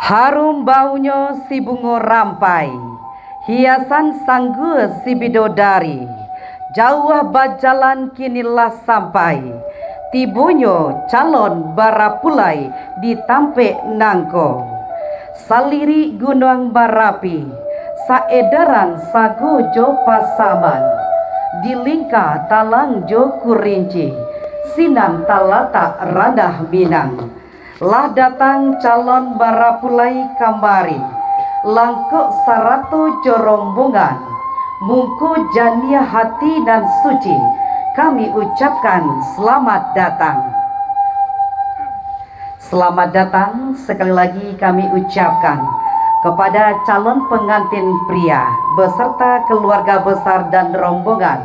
Harum baunya si bunga rampai, hiasan sanggu si bidodari. Jauh bajalan kinilah sampai, tibunyo calon barapulai ditampe nangko. Saliri gunung barapi, saedaran sago jo pasaman. Dilingka talang jo kurinci, sinan talata radah binang. Lah datang calon barapulai kambari, langkuk sarato jorombongan, mungku jania hati dan suci, kami ucapkan selamat datang. Selamat datang sekali lagi kami ucapkan kepada calon pengantin pria beserta keluarga besar dan rombongan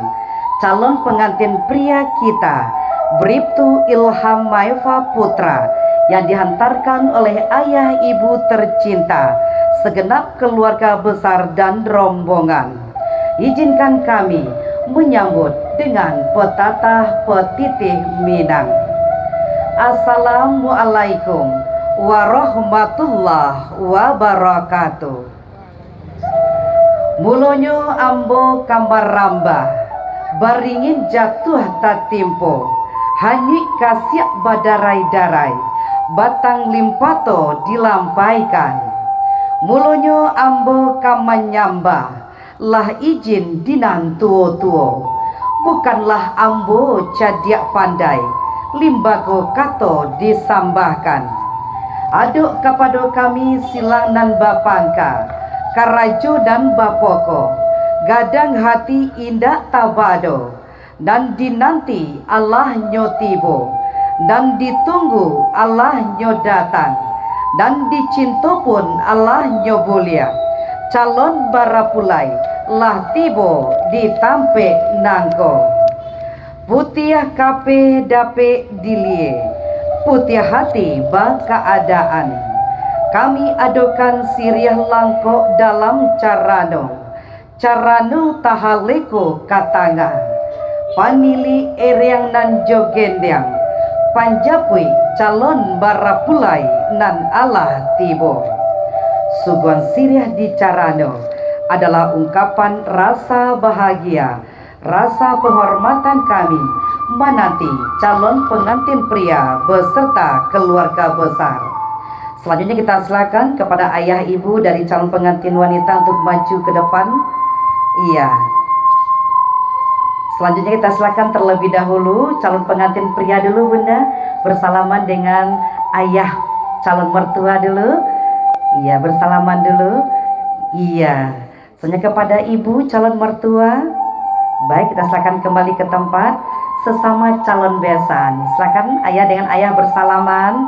calon pengantin pria kita, Bribtu Ilham Maifa Putra, yang dihantarkan oleh ayah ibu tercinta, segenap keluarga besar dan rombongan. Izinkan kami menyambut dengan petatah petitih minang. Assalamualaikum warahmatullahi wabarakatuh. Mulonyo ambo kambar rambah, baringin jatuh tatimpo, hanyik kasiak badarai-darai, batang limpato dilampaikan. Mulonyo ambo kamanyamba, lah izin dinan tuo-tuo. Bukanlah ambo cadiak pandai, limbago kato disambahkan. Aduk kapado kami silang nan bapangka, karajo dan bapoko, gadang hati indah tabado, dan dinanti Allah nyotibo, dan ditunggu Allah nyo datang, dan dicinto pun Allah nyo bulia. Calon barapulai lah tibo ditampe nangko. Putiah kape dape dilie, putiah hati ba keadaan. Kami adokan siriah langko dalam carano tahaleko katanga. Panili eriang nan jogendiang, panjapui calon barapulai nan Allah tibo. Suguhan siriah di carano adalah ungkapan rasa bahagia, rasa penghormatan kami menanti calon pengantin pria beserta keluarga besar. Selanjutnya kita silakan kepada ayah ibu dari calon pengantin wanita untuk maju ke depan. Iya. Selanjutnya kita silakan terlebih dahulu calon pengantin pria dulu Bunda, bersalaman dengan ayah calon mertua dulu. Iya, bersalaman dulu. Iya. Selanjutnya kepada ibu calon mertua. Baik, kita silakan kembali ke tempat. Sesama calon besan, silakan ayah dengan ayah bersalaman,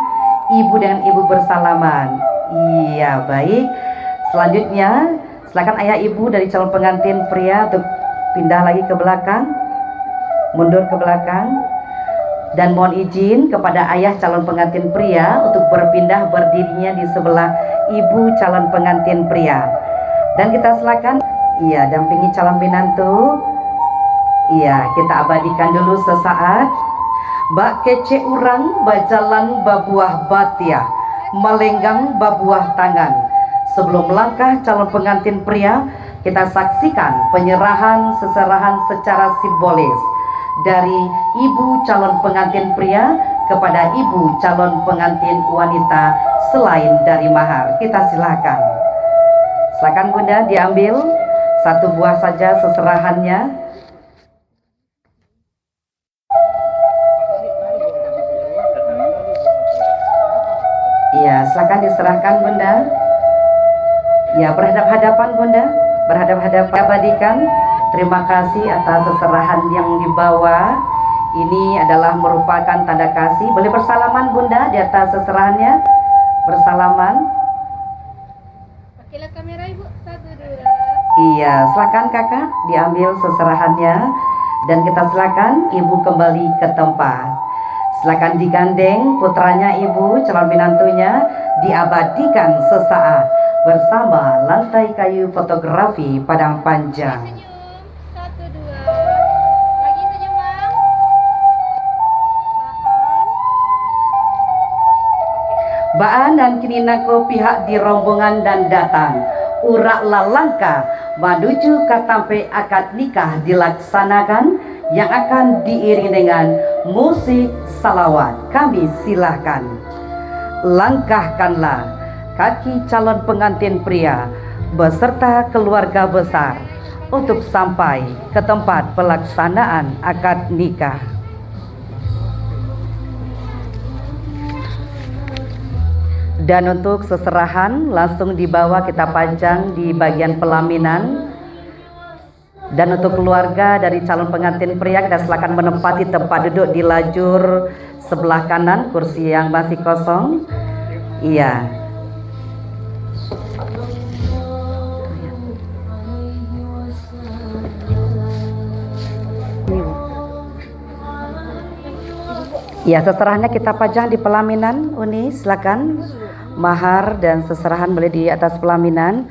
ibu dengan ibu bersalaman. Iya, baik. Selanjutnya silakan ayah ibu dari calon pengantin pria untuk pindah lagi ke belakang, mundur ke belakang. Dan mohon izin kepada ayah calon pengantin pria untuk berpindah berdirinya di sebelah ibu calon pengantin pria. Dan kita silakan, iya, dampingi calon menantu. Iya, kita abadikan dulu sesaat. Bak kece urang bajalan babuah batia, melenggang babuah tangan. Sebelum melangkah calon pengantin pria, kita saksikan penyerahan seserahan secara simbolis dari ibu calon pengantin pria kepada ibu calon pengantin wanita selain dari mahar. Kita silakan. Silakan Bunda diambil satu buah saja seserahannya. Ya, silakan diserahkan Bunda. Ya, berhadap-hadapan Bunda, berhadap-hadapan abadikan. Terima kasih atas seserahan yang dibawa. Ini adalah merupakan tanda kasih. Boleh bersalaman Bunda di atas seserahannya. Bersalaman. Pakailah kamera Ibu. 1, 2. Iya, silakan Kakak diambil seserahannya dan kita silakan Ibu kembali ke tempat. Silakan digandeng putranya Ibu, calon menantunya, diabadikan sesaat bersama lantai kayu fotografi Padang Panjang. Senyum. 1, 2. Lagi senyum, Bang. Tahan. Baan dan kini nako pihak di rombongan dan datang urak lalangka menuju katampe akad nikah dilaksanakan yang akan diiring dengan musik salawat. Kami silahkan langkahkanlah kaki calon pengantin pria beserta keluarga besar untuk sampai ke tempat pelaksanaan akad nikah. Dan untuk seserahan langsung dibawa kita panjang di bagian pelaminan. Dan untuk keluarga dari calon pengantin pria kita silakan menempati tempat duduk di lajur sebelah kanan, kursi yang masih kosong. Iya. Ya, seserahannya kita pajang di pelaminan. Uni, silakan. Mahar dan seserahan boleh di atas pelaminan.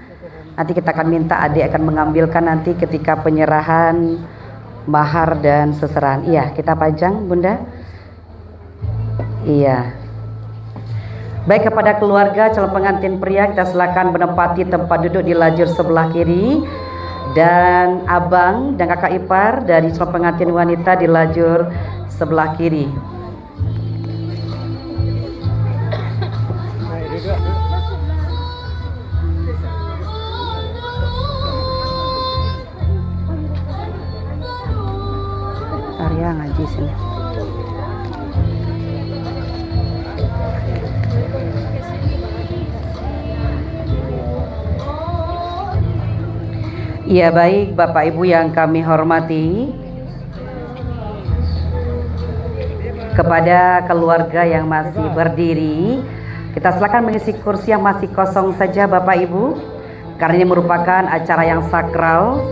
Nanti kita akan minta adik akan mengambilkan nanti ketika penyerahan mahar dan seserahan. Iya, kita pajang, Bunda. Iya. Baik, kepada keluarga calon pengantin pria kita silakan menempati tempat duduk di lajur sebelah kiri, dan abang dan kakak ipar dari calon pengantin wanita di lajur sebelah kiri. Arya ngaji sini. Ya, baik Bapak Ibu yang kami hormati, kepada keluarga yang masih berdiri kita silakan mengisi kursi yang masih kosong saja Bapak Ibu, karena ini merupakan acara yang sakral.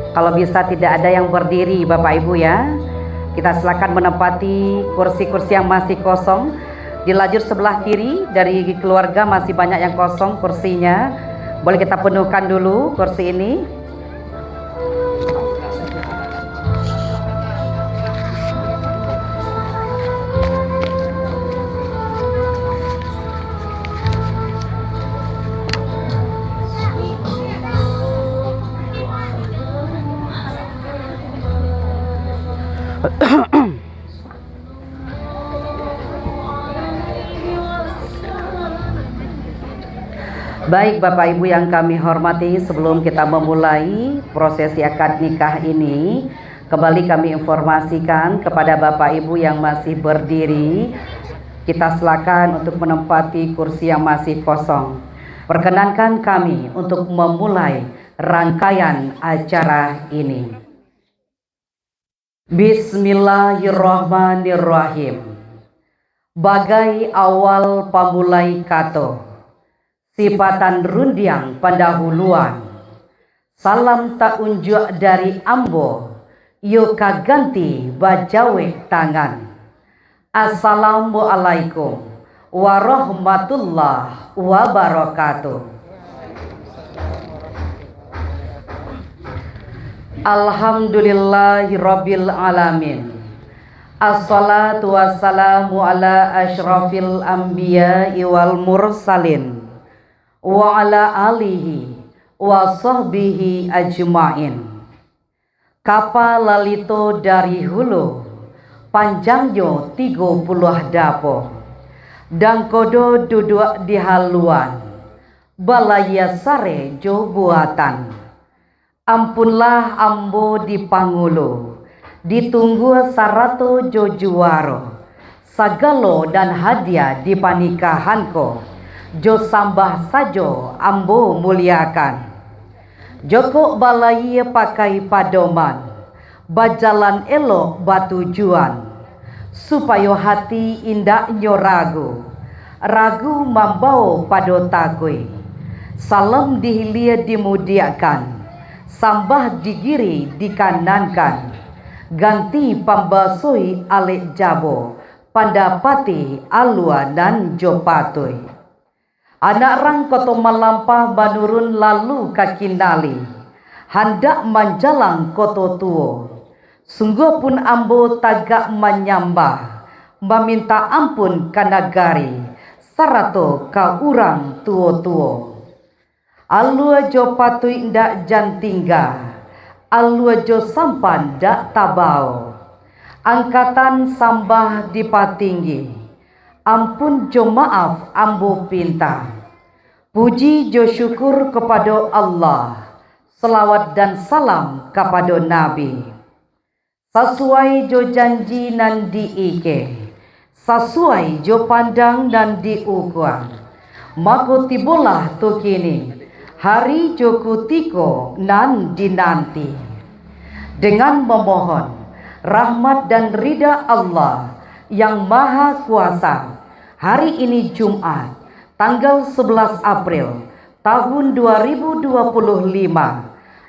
Kalau bisa tidak ada yang berdiri Bapak Ibu ya, kita silakan menempati kursi-kursi yang masih kosong. Di lajur sebelah kiri dari keluarga masih banyak yang kosong kursinya, boleh kita penuhkan dulu kursi ini. Baik Bapak Ibu yang kami hormati, sebelum kita memulai prosesi akad nikah ini, kembali kami informasikan kepada Bapak Ibu yang masih berdiri, kita silakan untuk menempati kursi yang masih kosong. Perkenankan kami untuk memulai rangkaian acara ini. Bismillahirrahmanirrahim. Bagai awal pamulai kato, sifatan rundiang pendahuluan, salam tak unjuk dari ambo, yo kaganti bajawe tangan. Assalamualaikum warahmatullahi wabarakatuh. Alhamdulillahirabbil alamin. Assalatu wassalamu ala asyrafil anbiya'i wal mursalin wa ala alihi wa sahbihi ajma'in. Kapal lalito dari hulu, panjangnya 30 dapo, dan kodo duduk di haluan, balaya sare jo buatan. Ampunlah ambo di pangulu, ditunggu sarato jo juaro, sagalo dan hadiah di panikahanko, jo sambah sajo ambo muliakan. Joko balai pakai padoman, bajalan elok batujuan, supaya hati indah nyoragu, ragu mambau pado tagwe. Salam dihilia dimudiakan, sambah digiri dikanankan, ganti pambasoi alek jabo, pandapati alua dan jopatoi. Anak rang koto melampah banurun lalu kakinali, hendak menjalang koto tuo, sungguh pun ambo tagak menyambah, meminta ampun ka nagari sarato ka urang tuo-tuo. Alua jo patui ndak jantingga, alua jo sampan ndak tabao. Angkatan sambah dipatinggi, ampun jo maaf ambo pinta. Puji jo syukur kepada Allah, selawat dan salam kepada Nabi. Sesuai jo janji nan diike, sesuai jo pandang dan diukuan. Mako tibolah to kini, hari jo kutiko nan dinanti. Dengan memohon rahmat dan ridha Allah yang maha kuasa, hari ini Jumat, tanggal 11 April tahun 2025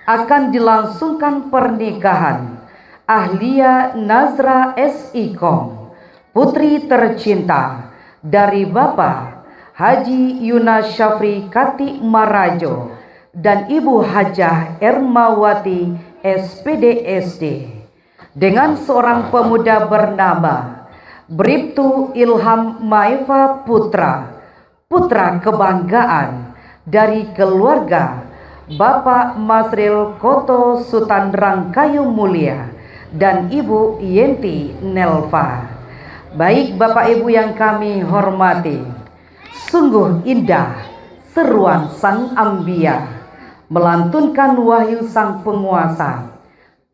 akan dilangsungkan pernikahan Ahlia Nazra S.I.Kom, putri tercinta dari Bapak Haji Yunas Syafri Kati Marajo dan Ibu Hajah Ermawati SPD SD, dengan seorang pemuda bernama Bribtu Ilham Maifa Putra, putra kebanggaan dari keluarga Bapak Masril Koto Sultan Rangkayu Mulia dan Ibu Yenti Nelva. Baik Bapak Ibu yang kami hormati, sungguh indah seruan sang ambia melantunkan wahyu sang penguasa.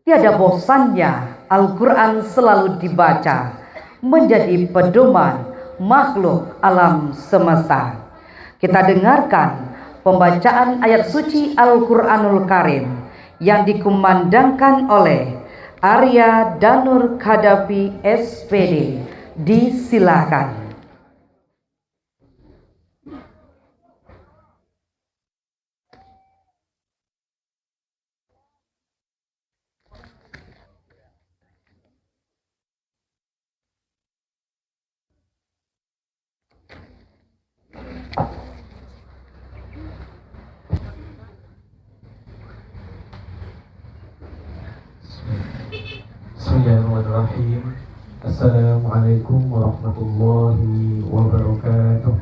Tiada bosannya Al-Quran selalu dibaca, menjadi pedoman makhluk alam semesta. Kita dengarkan pembacaan ayat suci Al-Quranul Karim yang dikumandangkan oleh Arya Danur Khadafi SPD. Disilakan. Bismillahirrahmanirrahim. Assalamualaikum warahmatullahi wabarakatuh.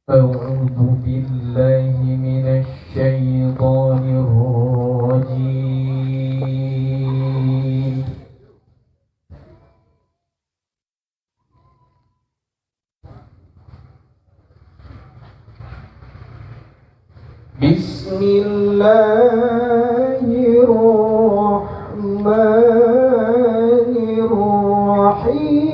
A'udzu billahi minasy syaithanir rajim. Bismillahirrahmanirrahim.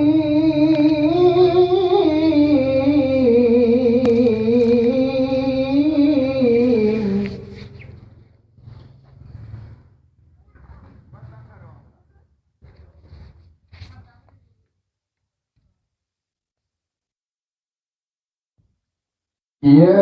Ya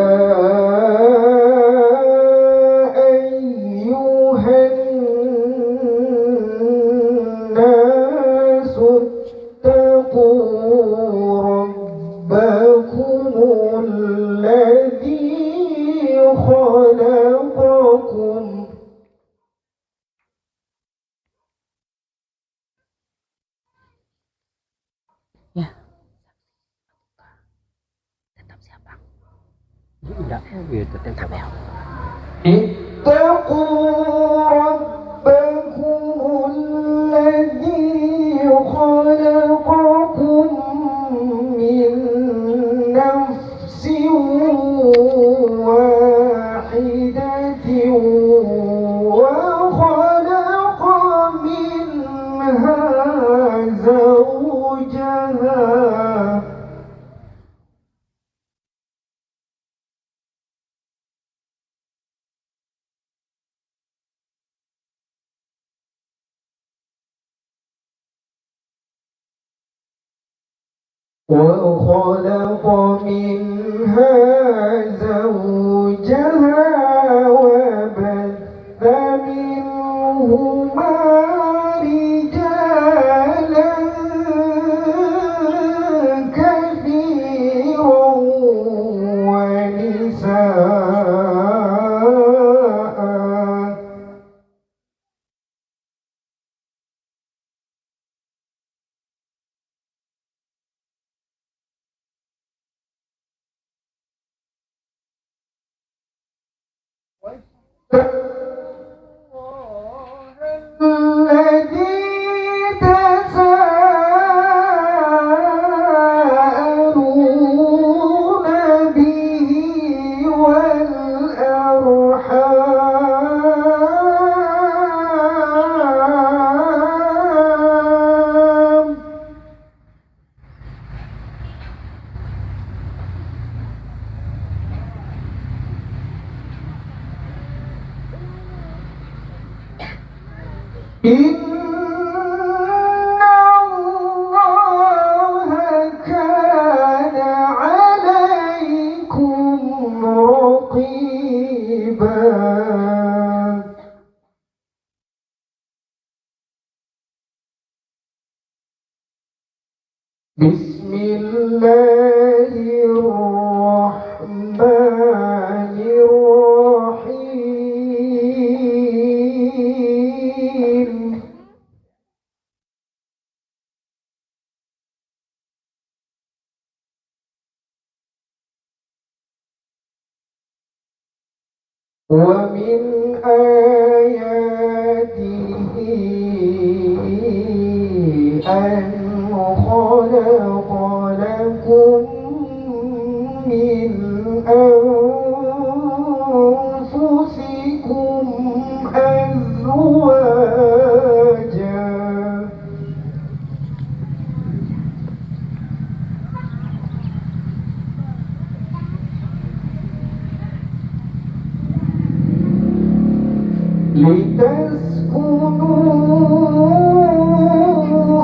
اتقوا ربكم الذي خلقكم من نفس واحدة وخلق منها زوجها وخلق منها زوجها وبث منهما رجالا كثيرا ونساء Inna Allah kana alaikum raqiban. Bismillahirrahmanirrahim. Wa min ayatihi an khalaqa lakum min anfusikum azwajan. لتسكنوا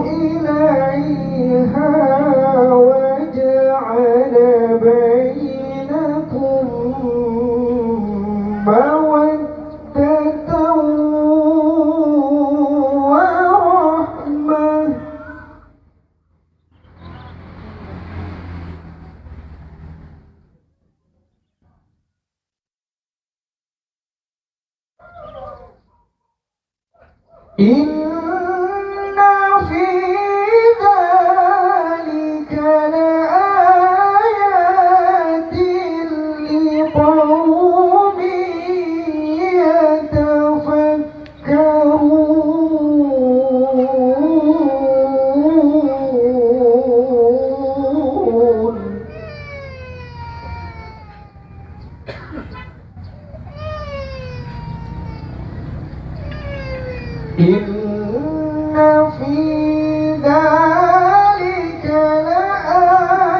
إليها وجعل بينكم مودة ورحمة. Inna fi dzalika laayatin liqaumin yatafakkarun. Inna fi dzalika laayatin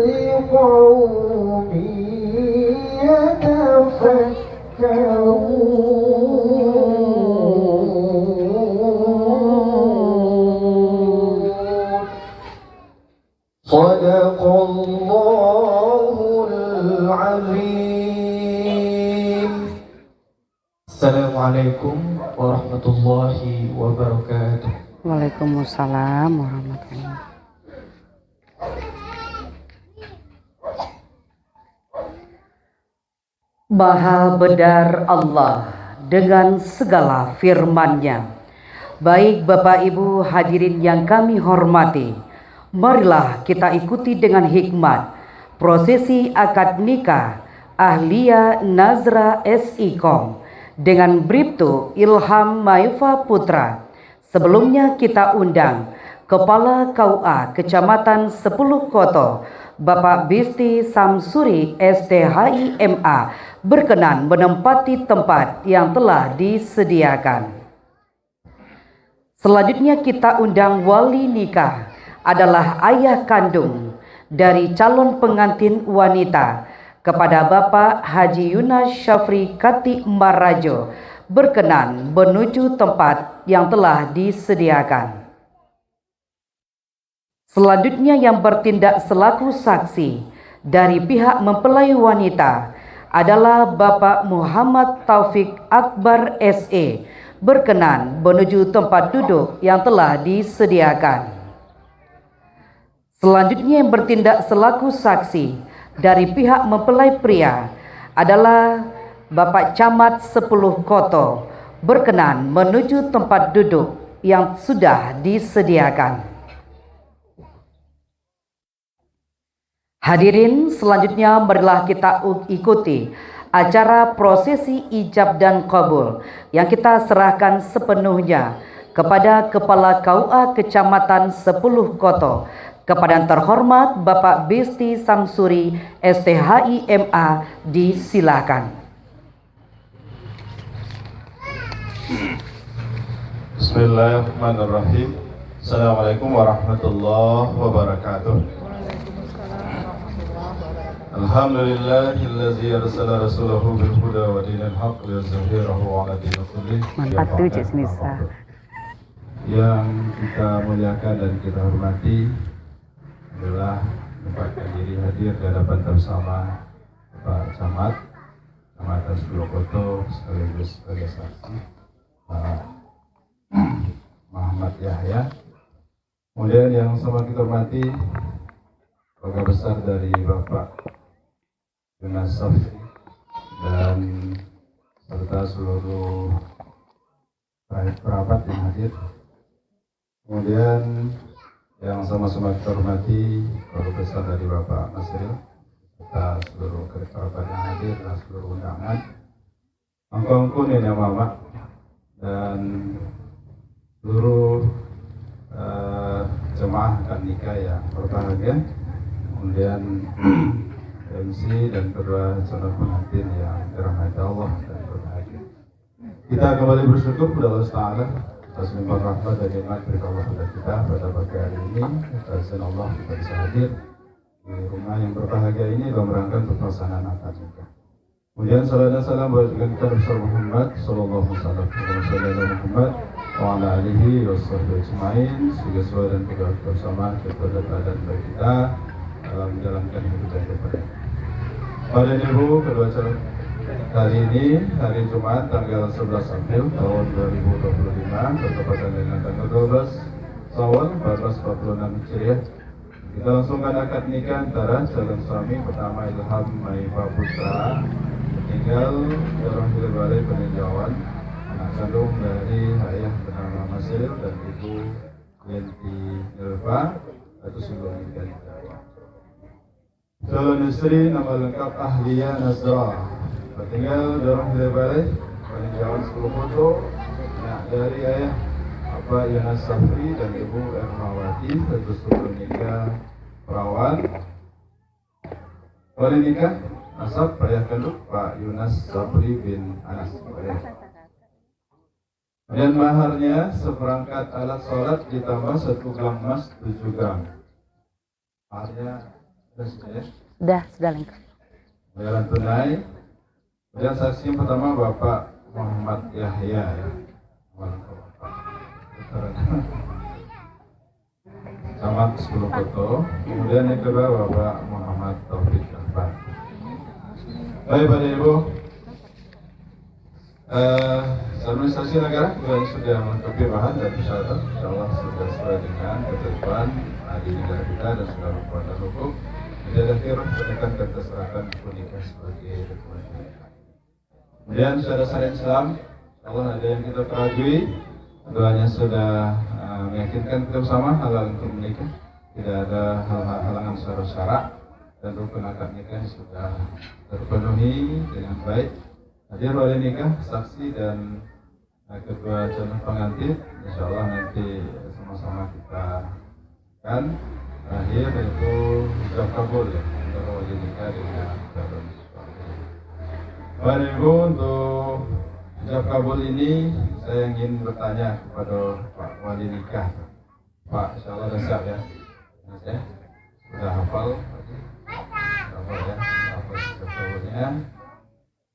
liqaumin yatafakkarun. Shadaqallahul azim. Assalamualaikum warahmatullahi wabarakatuh. Waalaikumsalam warahmatullahi. Maha benar Allah dengan segala firman-Nya. Baik Bapak Ibu hadirin yang kami hormati, marilah kita ikuti dengan hikmat prosesi akad nikah Ahlia Nazra SIKOM dengan Bribtu Ilham Maifa Putra. Sebelumnya kita undang Kepala KUA Kecamatan 10 Koto, Bapak Bisti Samsuri STHI MA berkenan menempati tempat yang telah disediakan. Selanjutnya kita undang wali nikah adalah ayah kandung dari calon pengantin wanita kepada Bapak Haji Yunas Syafri Kati Marajo berkenan menuju tempat yang telah disediakan. Selanjutnya yang bertindak selaku saksi dari pihak mempelai wanita adalah Bapak Muhammad Taufik Akbar SE berkenan menuju tempat duduk yang telah disediakan. Selanjutnya yang bertindak selaku saksi dari pihak mempelai pria adalah Bapak Camat 10 Koto berkenan menuju tempat duduk yang sudah disediakan. Hadirin, selanjutnya marilah kita ikuti acara prosesi ijab dan kabul yang kita serahkan sepenuhnya kepada Kepala KUA Kecamatan 10 Koto, kepada yang terhormat Bapak Bisti Samsuri STHI MA, disilakan. Bismillahirrahmanirrahim. Assalamualaikum warahmatullahi wabarakatuh. Alhamdulillahillazi arsala rasulahu bil huda wa dinil haqq liyuzhhirahu 'ala dini kullih. Mantap tuh Cik Nisa. Yang kita muliakan dan kita hormati adalah tempatkan diri hadir di hadapan bersama Pak Camat, Kecamatan Sulokoto, sekaligus sebagai saksi Pak Muhammad Yahya. Kemudian yang sama kita hormati keluarga besar dari Bapak Yunas Safri dan serta seluruh kerabat yang hadir. Kemudian yang sama-sama kita hormati keluarga besar dari Bapak Masril serta seluruh kerabat yang hadir dan seluruh undangan, angkong nenek mama dan seluruh jemaah akad nikah yang berbahagia. Kemudian MC dan kedua calon pengantin yang dirahmati Allah dan berbahagia. Kita kembali bersyukur kepada Allah Taala atas limpahan rahmat dan nikmat dari Allah kepada kita pada pagi hari ini. Atas Allah kita bisa hadir di rumah yang berbahagia ini dalam rangka untuk pelaksanaan akad nikah. Kemudian salam dan salam buat kita besar Muhammad Sallallahu Alaihi Wasallam Muhammad wa ala alihi wa sahbihi ajma'in sesuai dan kita bersama kita dan bagi kita dalam menjalankan hidup dan kepada. Pada Ibu kedua calon hari ini hari Jumat tanggal 11 April tahun 2025 bertepatan dengan tanggal 12 Syawal 1446 Hijriah. Kita langsungkan akad nikah antara calon suami pertama Ilham Maipa Putra tinggal orang balai peninjauan anak kandung dari ayah bernama Masril dan ibu Yenti Nilva atau sebelum nikah. Calon istri nama lengkap Ahliya Nazra, tinggal dorong balai peninjauan 10 foto dari ayah Bapak Yunas Safri dan ibu Ermawati tentu sebelum nikah perawan. Wali nikah nasab ayah kandung Pak Yunas Safri bin Anas. Dan maharnya seperangkat alat sholat ditambah 1 gram emas 7 gram. Maharnya Sudah lengkap. Bayaran tunai. Kemudian saksi yang pertama Bapak Muhammad Yahya ya. Camat 10 foto. Kemudian yang kedua Bapak Muhammad Taufik Akbar. Baik Bapak Ibu, administrasi negara sudah melengkapi bahan dan persyaratan, insyaallah sudah sesuai dengan ketentuan di negara kita dan sudah berkuatan hukum. Tidak ada firman pendidikan dan terserahkan nikah sebagai dokumen pernikahan. Kemudian saudara Islam, Allah ada yang kita ketahui, doanya sudah meyakinkan kita bersama halal untuk menikah, tidak ada halangan secara syarak dan rukun akad nikah sudah terpenuhi dengan baik. Hadir wali nikah, saksi dan kedua calon pengantin, insya Allah nanti sama-sama kita akan terakhir yaitu ijab kabul ya antara wali nikah dengan calon pengantin. Bapak Ibu, untuk ijab kabul ini saya ingin bertanya kepada Pak wali nikah. Pak, insya Allah sudah siap ya? Sudah hafal? Hafal ya? Hafal ijab kabulnya.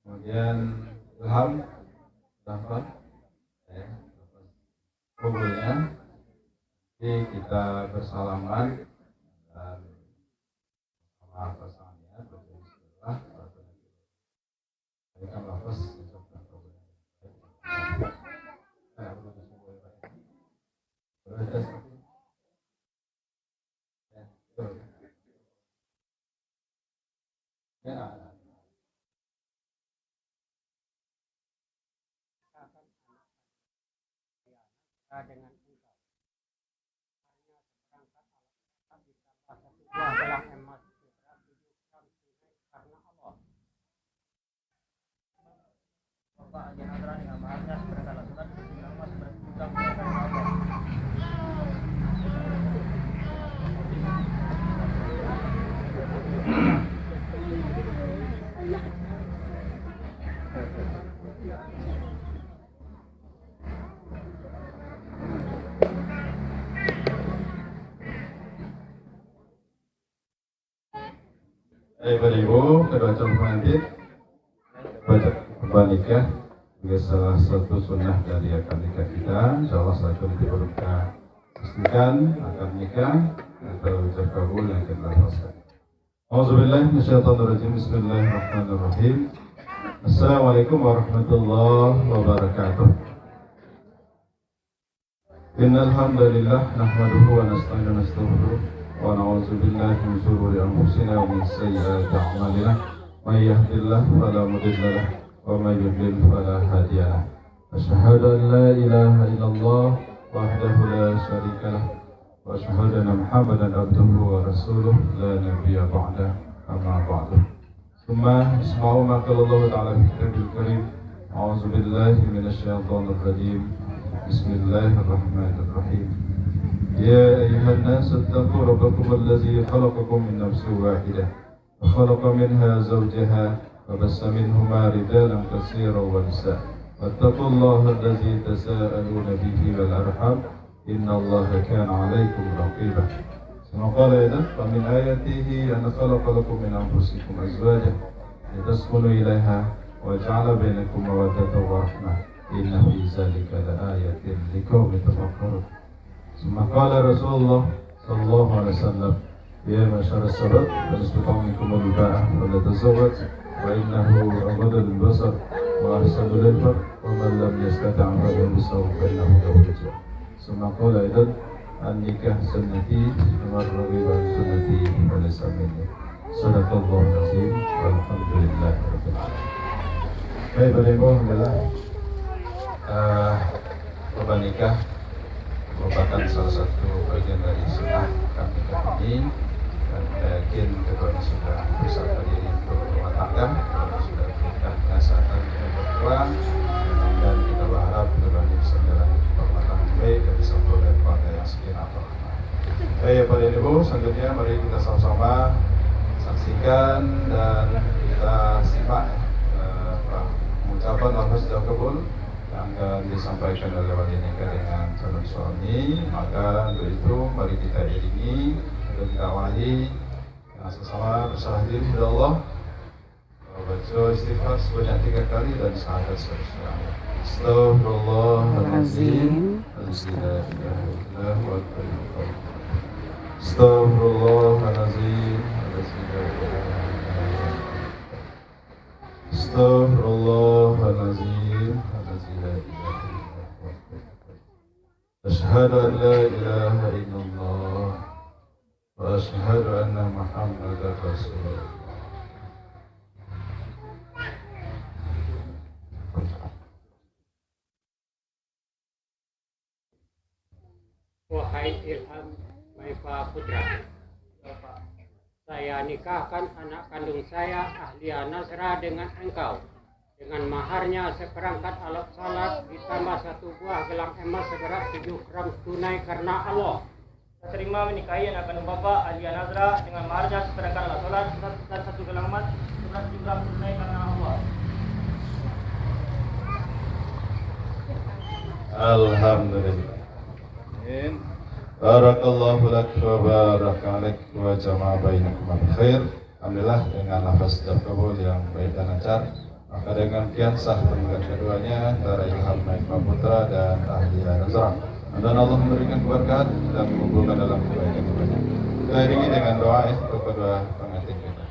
Kemudian Ilham dapat kabulnya. Jadi kita bersalaman dan sama pasangannya berbismillah. Berikan lafaz ucapkan kabulnya. Dengan engkau hanya seperangkat alat ditambah 1 buah gelang emas seberat 7 gram tunai karena Allah. Bapak Haji Hadrani amarnya seperangkat alat surat 7 gram emas seberat 7 gram tunai karena Allah. Bapak Ibu, kedua calon pengantin baca khutbah nikah sebagai salah satu sunnah dari akad nikah kita. Insyaallah setelah itu diberkah pastikan akad nikah atau ucap kabul yang kita lafazkan. Auzubillahi minasyaitonirrajim. Bismillahirrahmanirrahim. Assalamualaikum warahmatullahi wabarakatuh. Innal hamdalillah nahmaduhu wa nasta'inuhu wa nastaghfiruh wa na'udzu billahi min shururi anfusina wa min sayyiati a'malina. May yahdihillahu fala mudilla lahu wa may yudlil fala hadiya lahu. Asyhadu an la ilaha illallah wahdahu la syarika lahu wa asyhadu anna Muhammadan abduhu wa rasuluh la nabiyya ba'dahu amma ba'du. Thumma isma'u ma qala Allah ta'ala fi kitabil karim. A'udzu billahi minasy syaithanir rajim. Bismillahirrahmanirrahim. Ya ayyuhan nas ittaqu rabbakum allazi khalaqakum min nafsin wahidah wa khalaqa minha zawjaha wa bassa minhuma rijalan katsiran wa nisaa. Wattaqullaha allazi tasaaluna bihi wal arham innallaha kana 'alaykum raqiba. Kama qala aidan wa min ayatihi an khalaqa lakum min anfusikum azwajan litaskunu ilaiha wa ja'ala bainakum mawaddatan wa rahmah. Inna fi zalika laayatin liqaumin yatafakkarun. Summa qala Rasulullah sallallahu alaihi wasallam, ya masyarakat sahabat, istata'tum minkum al-ba'ah wa la tazawwaj wa innahu aghaddu lil-basar wa ahsanu lil-farj wa man lam yastati' fa yusaww fa innahu lahu wijah. Summa qala aidan an-nikah sunnati wa ar-raghiba sunnati wa laysa minni. Sadaqallahu al-azim walhamdulillahi rabbil alamin. Baik, Bapak Ibu, alhamdulillah. Khutbah nikah merupakan salah satu bagian dari sunnah akad nikah ini, dan kita yakin keduanya sudah bersama diri untuk rumah tangga, sudah menikah kesehatan yang berkurang, dan kita berharap keduanya bisa menjalani rumah tangga baik dan bisa memperoleh keluarga yang sakinah warahmah. Baik, Bapak dan Ibu, selanjutnya mari kita sama-sama saksikan dan kita simak pengucapan lafaz kabul yang akan disampaikan oleh wali nikah dengan calon suami. Maka untuk itu mari kita iringi dan kita awali dengan sesama berserah diri kepada Allah, baca istighfar sebanyak 3 kali dan syahadat seterusnya. Astaghfirullahaladzim, Astaghfirullahaladzim, Astaghfirullahaladzim. Asyhadu an la ilaha illallah wa asyhadu anna Muhammadar Rasulullah. Wahai Ilham Maifa Putra, saya nikahkan anak kandung saya Ahlia Nazra dengan engkau, dengan maharnya seperangkat alat salat ditambah 1 buah gelang emas seberat 7 gram tunai karena Allah. Saya terima menikahi anak kandung Bapak Ahlia Nazra dengan maharnya seperangkat alat salat dan 1 gelang emas seberat 7 gram tunai karena Allah. Alhamdulillah. Amin. Barakallahu lak wa baraka alaik wa jama'a bainakum bil khair. Alhamdulillah, dengan lafaz kabul yang baik dan lancar, maka dengan kian sah pernikahan keduanya antara Ilham Maifa Putra dan Ahlia Nazra, dan Allah memberikan keberkahan dan mengumpulkan dalam kebaikan keduanya. Kita iringi dengan doa untuk kedua pengantin kita.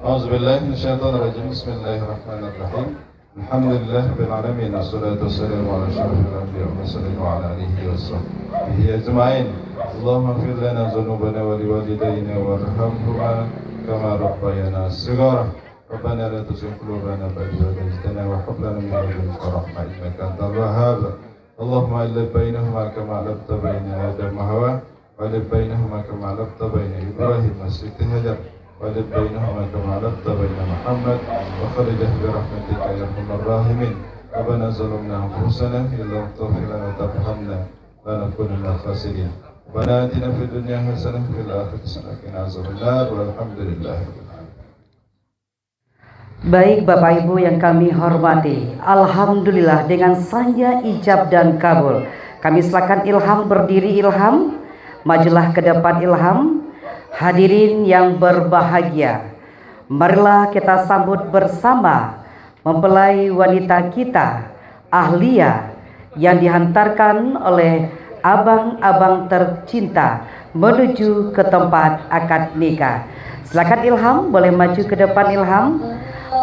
Auzubillahi minasyaitonirrajim. Bismillahirrahmanirrahim. Alhamdulillah rabbil alamin. Wassalatu wassalamu ala asyrofil anbiya'i wal mursalin wa ala alihi washabbihi ajma'in. Allahumma ighfir lana dzunubana wa liwalidayna warhamhuma kama rabbayana shighara. Rabbana la tuzigh qulubana ba'da idh hadaytana wa hab lana min ladunka rahmah innaka antal wahhab. Allahumma alif bainahuma kama alafta baina Adam wa Hawa wa alif bainahuma kama alafta baina Ibrahim wa Siti Hajar wa alif bainahuma kama alafta baina Muhammad wa khalidah bi rahmatika ya arhamar rahimin. Rabbana zalamna anfusana illa taghfir lana wa tarhamna lanakunanna minal khasirin. Rabbana atina fid dunya hasanah wa fil akhirati hasanah wa qina adzabannar. Walhamdulillahi rabbil alamin. Baik Bapak Ibu yang kami hormati, alhamdulillah dengan sahnya ijab dan kabul. Kami silakan Ilham berdiri. Ilham, majulah ke depan Ilham. Hadirin yang berbahagia, Marilah kita sambut bersama mempelai wanita kita, Ahlia, yang dihantarkan oleh abang-abang tercinta menuju ke tempat akad nikah. Silakan Ilham, boleh maju ke depan Ilham.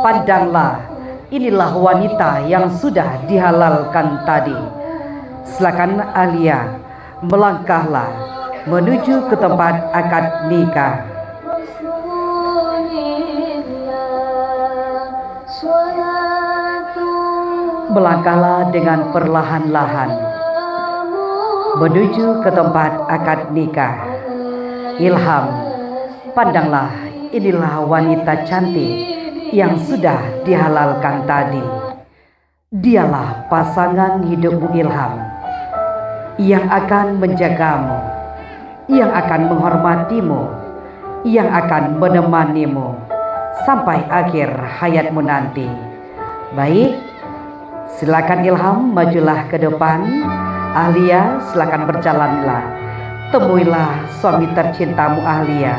Pandanglah, inilah wanita yang sudah dihalalkan tadi. Silakan Ahlia, melangkahlah menuju ke tempat akad nikah. Melangkahlah dengan perlahan-lahan menuju ke tempat akad nikah. Ilham, pandanglah, inilah wanita cantik yang sudah dihalalkan tadi. Dialah pasangan hidupmu Ilham, yang akan menjagamu, yang akan menghormatimu, yang akan menemanimu sampai akhir hayatmu nanti. Baik, silakan Ilham, majulah ke depan. Ahlia, silakan berjalanlah. Temuilah suami tercintamu Ahlia.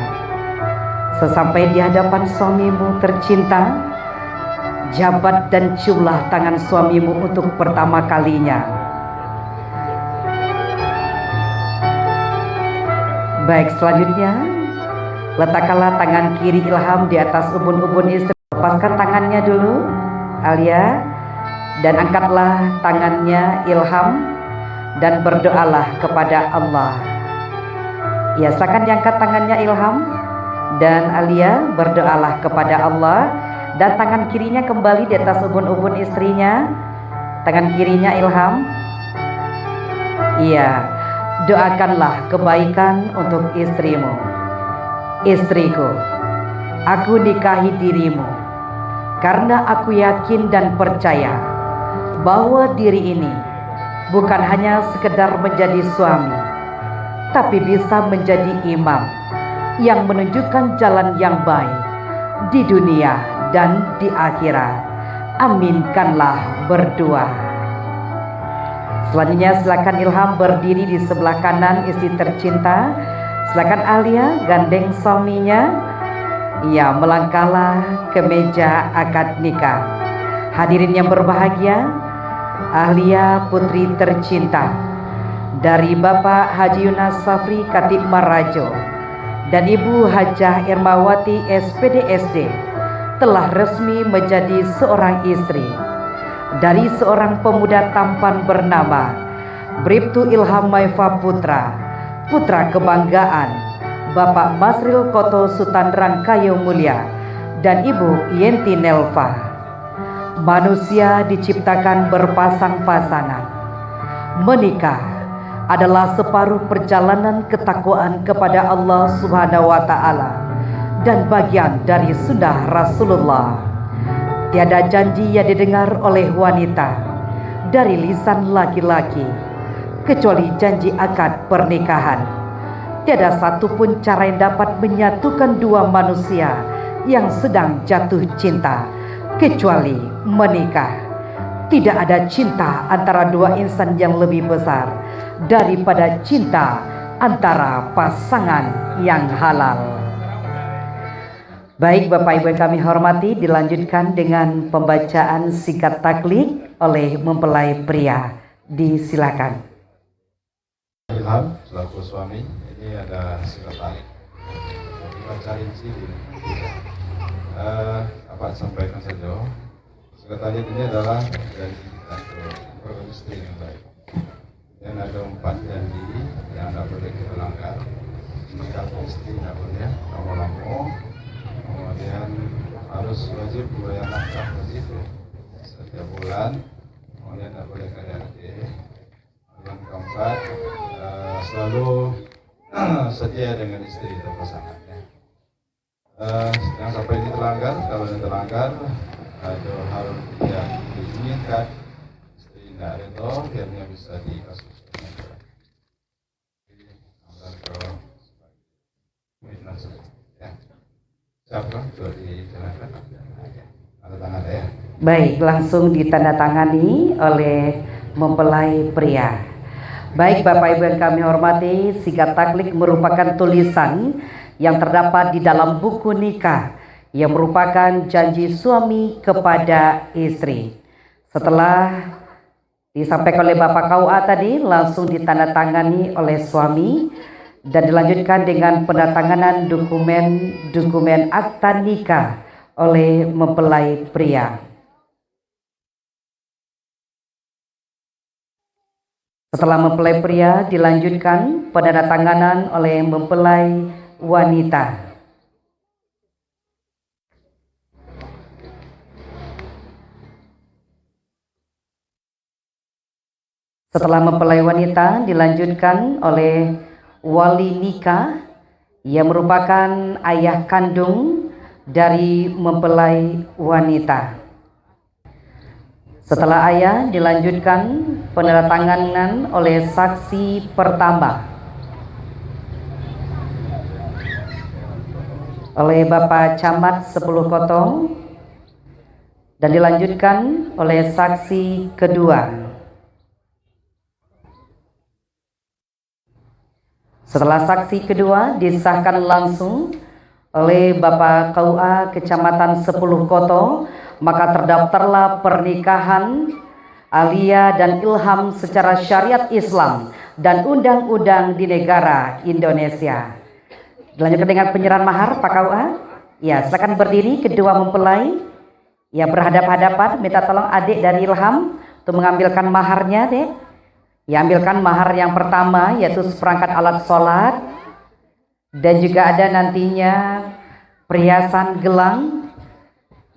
Sesampai di hadapan suamimu tercinta, jabat dan ciumlah tangan suamimu untuk pertama kalinya. Baik, selanjutnya letakkanlah tangan kiri Ilham di atas ubun-ubun istri. Lepaskan tangannya dulu Ahlia, dan angkatlah tangannya Ilham dan berdoalah kepada Allah. Ya, silakan diangkat tangannya Ilham dan Ahlia, berdoalah kepada Allah, dan tangan kirinya kembali di atas ubun-ubun istrinya. Tangan kirinya Ilham. Iya, doakanlah kebaikan untuk istrimu. Istriku, aku nikahi dirimu karena aku yakin dan percaya bahwa diri ini bukan hanya sekedar menjadi suami, tapi bisa menjadi imam yang menunjukkan jalan yang baik di dunia dan di akhirat. Aminkanlah berdua. Selanjutnya silakan Ilham berdiri di sebelah kanan istri tercinta. Silakan Ahlia gandeng suaminya. Ya, melangkahlah ke meja akad nikah. Hadirin yang berbahagia, Ahlia putri tercinta dari Bapak Haji Yunas Safri Katib Marajo dan Ibu Hajah Irmawati SPDSD telah resmi menjadi seorang istri dari seorang pemuda tampan bernama Bribtu Ilham Maifa Putra, putra kebanggaan Bapak Masril Koto Sultan Rangkayo Mulia dan Ibu Yenti Nelva. Manusia diciptakan berpasang-pasangan. Menikah adalah separuh perjalanan ketakwaan kepada Allah Subhanahu wa Ta'ala dan bagian dari sunnah Rasulullah. Tiada janji yang didengar oleh wanita dari lisan laki-laki kecuali janji akad pernikahan. Tiada satupun cara yang dapat menyatukan dua manusia yang sedang jatuh cinta kecuali menikah. Tidak ada cinta antara dua insan yang lebih besar daripada cinta antara pasangan yang halal. Baik Bapak Ibu yang kami hormati, dilanjutkan dengan pembacaan singkat taklid oleh mempelai pria. Disilakan. Ilham selaku suami, ini ada singkat baca rinci apa sampaikan saja. Singkat tadi ini adalah janji kita untuk beristri yang baik. Dan ada 4 janji yang tidak boleh kita langgar. Menikah istri tidak boleh lama-lama. Kemudian harus wajib membayar nafkah begitu setiap bulan. Kemudian tidak boleh KDRT. Yang keempat, selalu setia dengan istri atau pasangannya. Yang sampai ini terlanggar, kalau ini terlanggar, ada hal yang diinginkan, istri tidak reda, akhirnya bisa dikasuskan. Ya. Siapa sudah dijalankan? Tanda tangan ya. Baik, langsung ditandatangani oleh mempelai pria. Baik Bapak Ibu yang kami hormati, singkat taklid merupakan tulisan yang terdapat di dalam buku nikah yang merupakan janji suami kepada istri. Setelah disampaikan oleh Bapak KUA tadi, langsung ditandatangani oleh suami dan dilanjutkan dengan penandatanganan dokumen akta nikah oleh mempelai pria. Setelah mempelai pria, dilanjutkan penandatanganan oleh mempelai wanita. Setelah mempelai wanita, dilanjutkan oleh wali nikah yang merupakan ayah kandung dari mempelai wanita. Setelah ayah, dilanjutkan penandatanganan oleh saksi pertama oleh Bapak Camat 10 Kotong dan dilanjutkan oleh saksi kedua. Setelah saksi kedua disahkan langsung oleh Bapak KUA Kecamatan 10 Koto, maka terdaftarlah pernikahan Alia dan Ilham secara syariat Islam dan undang-undang di negara Indonesia. Dilanjutkan dengan penyerahan mahar, Pak KUA. Ya, silakan berdiri kedua mempelai. Ya, berhadap-hadapan, minta tolong adik dari Ilham untuk mengambilkan maharnya, Dek. Ya, ambilkan mahar yang pertama yaitu seperangkat alat sholat dan juga ada nantinya perhiasan gelang.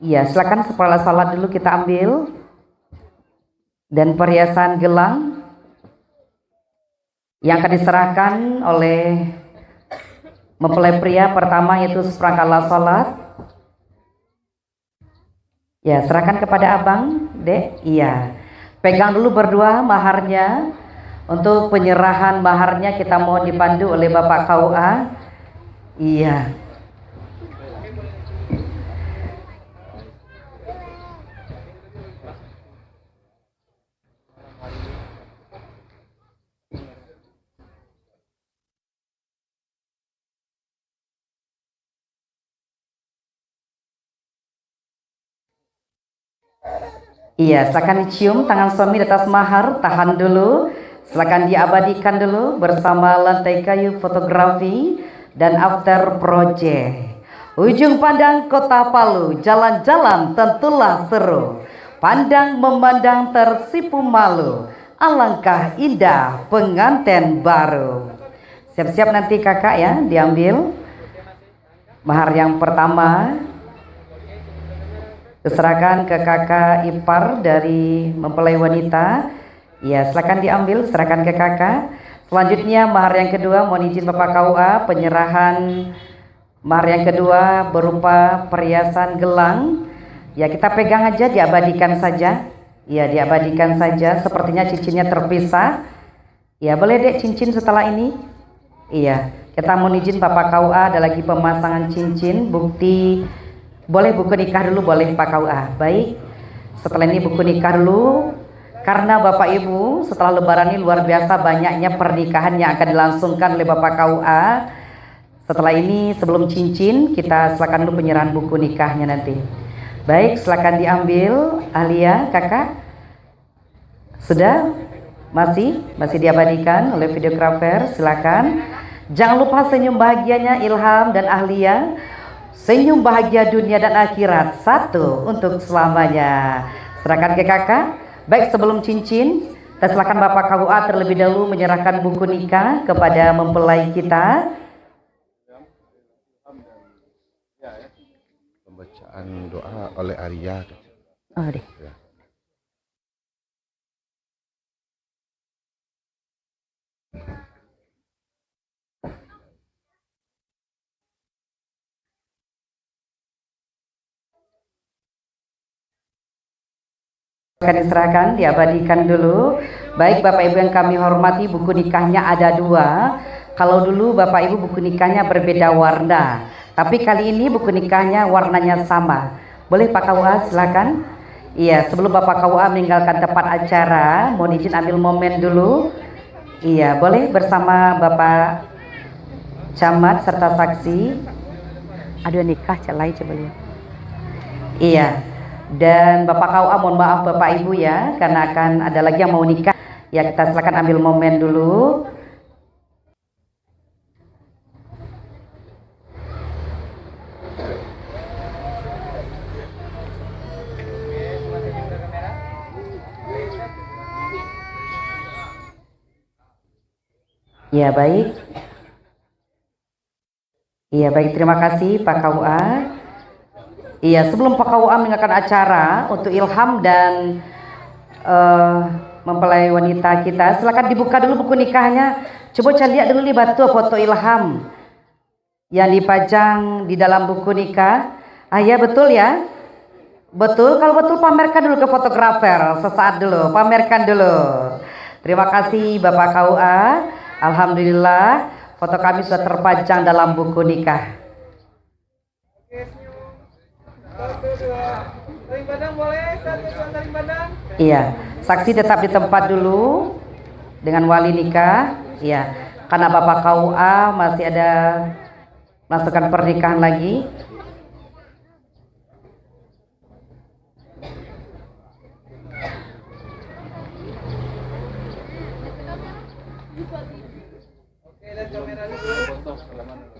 Ya, silakan seperangkat sholat dulu kita ambil dan perhiasan gelang yang akan diserahkan oleh mempelai pria pertama yaitu seperangkat alat sholat. Ya, serahkan kepada abang, Dek. Iya. Pegang dulu berdua maharnya. Untuk penyerahan maharnya kita mohon dipandu oleh Bapak KUA. Iya. Iya, silakan dicium tangan suami di atas mahar, tahan dulu, silakan diabadikan dulu bersama lantai kayu fotografi dan after project. Ujung pandang Kota Palu, jalan-jalan tentulah seru, pandang memandang tersipu malu, alangkah indah pengantin baru. Siap-siap nanti kakak ya, diambil mahar yang pertama. Diserahkan ke kakak ipar dari mempelai wanita. Ya, silakan diambil, serahkan ke kakak. Selanjutnya mahar yang kedua, mohon izin Bapak KUA, penyerahan mahar yang kedua berupa perhiasan gelang. Ya, kita pegang aja, diabadikan saja. Ya, diabadikan saja, sepertinya cincinnya terpisah. Ya, boleh Dek cincin setelah ini. Iya, kita mohon izin Bapak KUA, ada lagi pemasangan cincin, bukti. Boleh buku nikah dulu, boleh Pak KUA. Baik, setelah ini buku nikah dulu. Karena Bapak Ibu setelah lebaran ini luar biasa banyaknya pernikahan yang akan dilangsungkan oleh Bapak KUA. Setelah ini sebelum cincin kita silakan dulu penyerahan buku nikahnya nanti. Baik, silakan diambil Alia, kakak. Sudah? Masih diabadikan oleh videografer, silakan. Jangan lupa senyum bahagianya Ilham dan Ahlia. Senyum bahagia dunia dan akhirat satu untuk selamanya. Serahkan ke kakak. Baik, sebelum cincin, kita silakan Bapak KUA terlebih dahulu menyerahkan buku nikah kepada mempelai kita. Pembacaan doa oleh Arya. Oh, deh. Akan diserahkan, diabadikan dulu. Baik Bapak Ibu yang kami hormati, buku nikahnya ada dua. Kalau dulu Bapak Ibu buku nikahnya berbeda warna, tapi kali ini buku nikahnya warnanya sama. Boleh Pak KUA silakan. Iya, sebelum Bapak KUA meninggalkan tempat acara, mohon izin ambil momen dulu. Iya, boleh bersama Bapak Camat serta saksi. Aduh nikah celai coba lihat. Iya. Dan Bapak KUA mohon maaf Bapak Ibu ya, karena akan ada lagi yang mau nikah. Ya kita silakan ambil momen dulu. Ya baik. Iya baik, terima kasih Pak KUA. Iya, sebelum Pak KUA meninggalkan acara untuk Ilham dan mempelai wanita kita, silakan dibuka dulu buku nikahnya. Coba saya lihat dulu nih batu foto Ilham yang dipajang di dalam buku nikah. Ah ya betul ya, betul. Kalau betul pamerkan dulu ke fotografer sesaat dulu, pamerkan dulu. Terima kasih Bapak KUA. Alhamdulillah foto kami sudah terpajang dalam buku nikah. Iya, saksi tetap di tempat dulu dengan wali nikah. Iya, karena Bapak KUA masih ada masukan pernikahan lagi.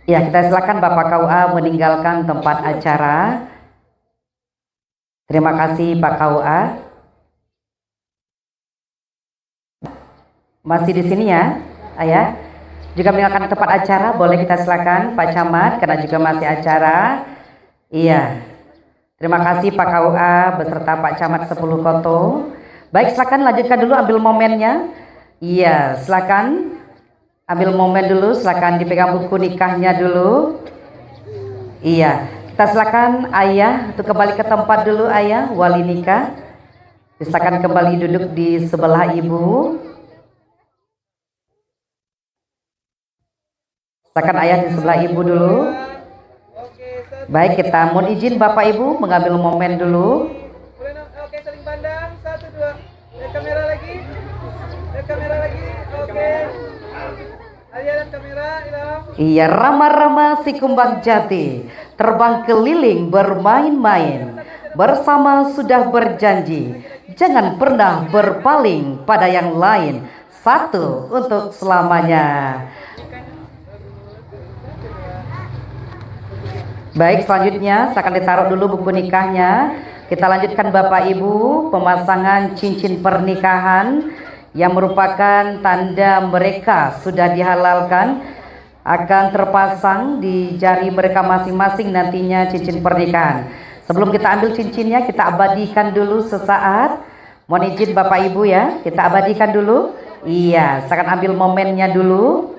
Ya, kita silakan Bapak KUA meninggalkan tempat acara. Terima kasih Pak KUA. Masih di sini ya, Ayah. Juga meninggalkan tempat acara, boleh kita silakan Pak Camat karena juga masih acara. Iya. Terima kasih Pak KUA beserta Pak Camat 10 Koto. Baik, silakan lanjutkan dulu, ambil momennya. Iya, silakan. Ambil momen dulu, silakan dipegang buku nikahnya dulu. Iya, kita silakan Ayah untuk kembali ke tempat dulu Ayah, wali nikah. Silakan kembali duduk di sebelah Ibu. Silakan Ayah di sebelah Ibu dulu. Baik, kita mohon izin Bapak Ibu mengambil momen dulu. Oke, saling pandang. 1, 2. Lihat kamera lagi. Lihat kamera lagi. Oke. Lihat kamera, Ilham. Iya, rama-rama si kumbang jati terbang keliling bermain-main, bersama sudah berjanji jangan pernah berpaling pada yang lain, satu untuk selamanya. Baik, selanjutnya akan ditaruh dulu buku nikahnya. Kita lanjutkan Bapak Ibu pemasangan cincin pernikahan yang merupakan tanda mereka sudah dihalalkan, akan terpasang di jari mereka masing-masing nantinya cincin pernikahan. Sebelum kita ambil cincinnya, kita abadikan dulu sesaat. Mohon izin Bapak Ibu ya, kita abadikan dulu. Iya, saya akan ambil momennya dulu.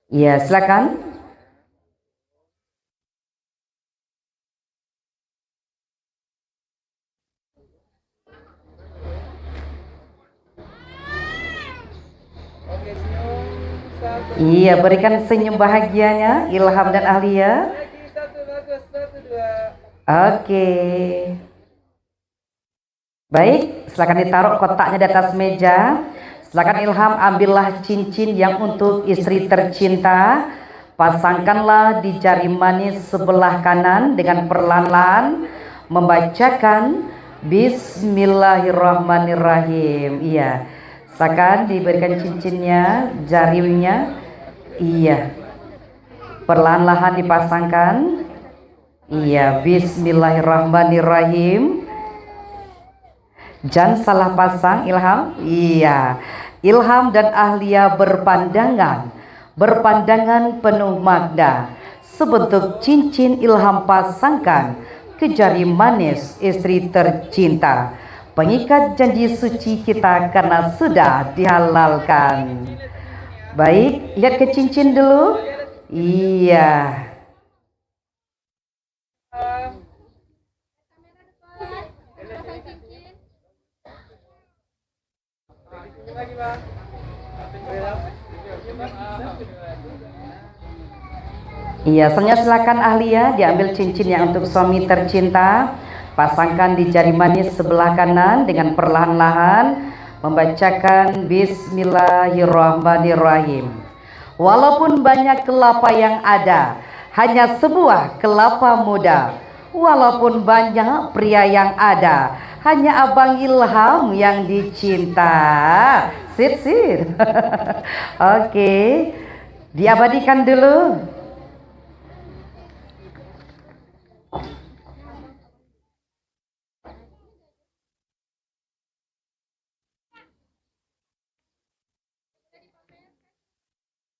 Iya, silakan. Iya, berikan senyum bahagianya Ilham dan Ahlia. Lagi 1, bagus. 1, 2. Oke. Baik, silakan ditaruh kotaknya di atas meja. Silakan Ilham, ambillah cincin yang untuk istri tercinta. Pasangkanlah di jari manis sebelah kanan dengan perlahan-lahan membacakan Bismillahirrahmanirrahim. Iya, silakan diberikan cincinnya, jarinya. Iya, perlahan-lahan dipasangkan. Iya, Bismillahirrahmanirrahim. Jangan salah pasang Ilham. Iya, Ilham dan Ahlia berpandangan penuh makna. Sebentuk cincin Ilham pasangkan ke jari manis istri tercinta, pengikat janji suci kita karena sudah dihalalkan. Baik, lihat ke cincin dulu. Iya. Iya, selanjutnya silakan Ahlia diambil cincin yang untuk suami tercinta, pasangkan di jari manis sebelah kanan dengan perlahan-lahan membacakan Bismillahirrahmanirrahim. Walaupun banyak kelapa yang ada, hanya sebuah kelapa muda. Walaupun banyak pria yang ada, hanya Abang Ilham yang dicinta. Sit. Oke, diabadikan dulu.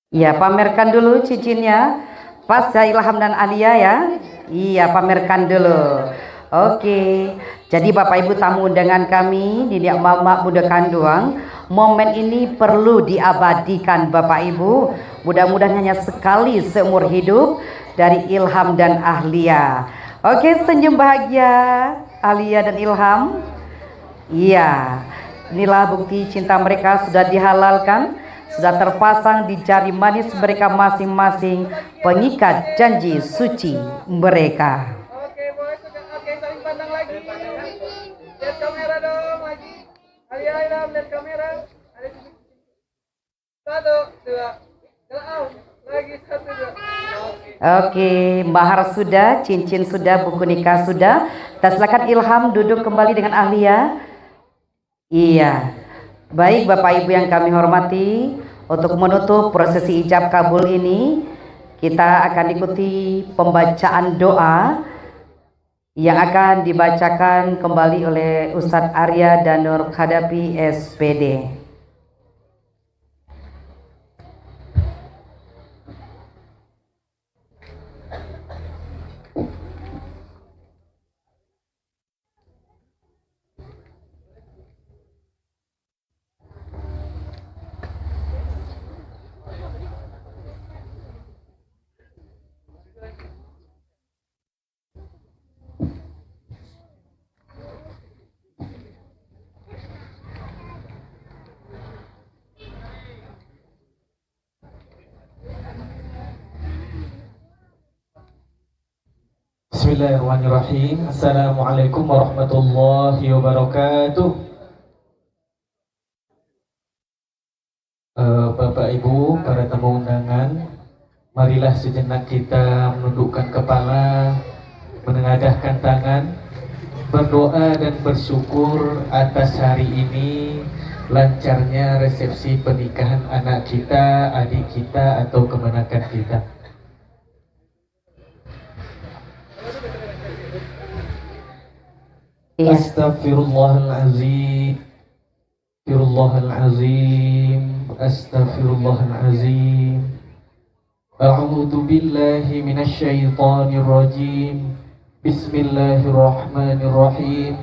Ya, pamerkan dulu cincinnya. Pas ya Ilham dan Alia ya. Iya, pamerkan dulu. Oke. Jadi Bapak Ibu tamu undangan kami di Mama Muda Kanduang, momen ini perlu diabadikan Bapak Ibu. Mudah-mudahan hanya sekali seumur hidup dari Ilham dan Ahlia. Oke, senyum bahagia Alia dan Ilham. Iya. Inilah bukti cinta mereka sudah dihalalkan. Sudah terpasang di jari manis mereka masing-masing, pengikat janji suci mereka. Oke, boleh oke, saling pandang lagi. Lihat kamera dong lagi. Alia, Ilham, lihat kamera. Ada di sini. 1, 2. Gelap. Lagi 1, 2. Oke, mahar sudah, cincin sudah, buku nikah sudah. Dan silakan Ilham duduk kembali dengan Ahlia. Iya. Baik Bapak Ibu yang kami hormati, untuk menutup prosesi ijab kabul ini, kita akan ikuti pembacaan doa yang akan dibacakan kembali oleh Ustadz Arya Danur Khadapi SPD. Bismillahirrahmanirrahim. Assalamualaikum warahmatullahi wabarakatuh. Bapak Ibu, para tamu undangan, marilah sejenak kita menundukkan kepala, menengadahkan tangan, berdoa dan bersyukur atas hari ini lancarnya resepsi pernikahan anak kita, adik kita, atau kemenakan kita. Astaghfirullahalazim, Astaghfirullahalazim. A'udzu billahi minasyaitonir rajim. Bismillahirrahmanirrahim.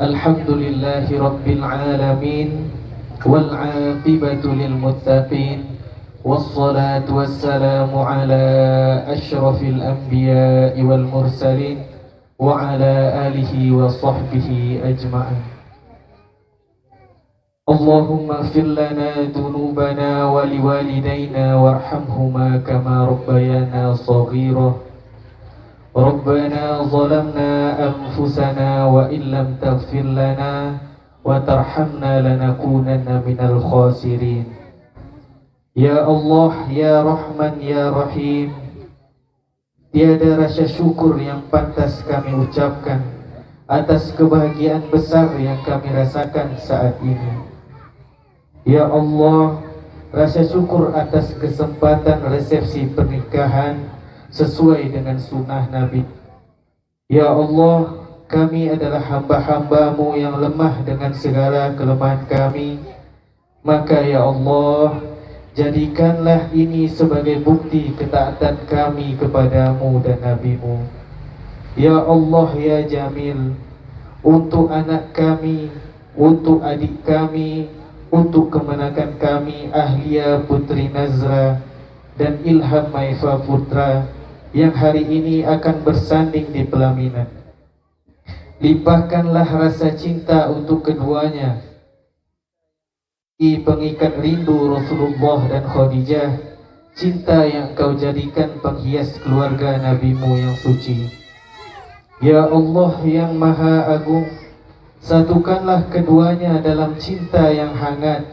Alhamdulillahi rabbil alamin wal 'aqibatu lil muttaqin. Wassalatu wassalamu ala asyrafil anbiya'i wal mursalin wa ala alihi wa sahbihi ajma'in. Allahumma ighfir lana dhunubana wa liwalidayna warhamhuma kama rabbayana shaghira. Rabbana zalamna anfusana wa illam taghfir lana wa tarhamna lanakunanna minal khasirin. Ya Allah, ya Rahman, ya Rahim, tiada rasa syukur yang pantas kami ucapkan atas kebahagiaan besar yang kami rasakan saat ini. Ya Allah, rasa syukur atas kesempatan resepsi pernikahan sesuai dengan sunnah Nabi. Ya Allah, kami adalah hamba-hambamu yang lemah dengan segala kelemahan kami. Maka ya Allah, jadikanlah ini sebagai bukti ketaatan kami kepadamu dan Nabimu. Ya Allah, ya Jamil, untuk anak kami, untuk adik kami, untuk kemenakan kami Ahlia Putri Nazra dan Ilham Maifa Putra yang hari ini akan bersanding di pelaminan. Limpahkanlah rasa cinta untuk keduanya, pengikat rindu Rasulullah dan Khadijah, cinta yang kau jadikan penghias keluarga Nabimu yang suci. Ya Allah yang Maha Agung, satukanlah keduanya dalam cinta yang hangat,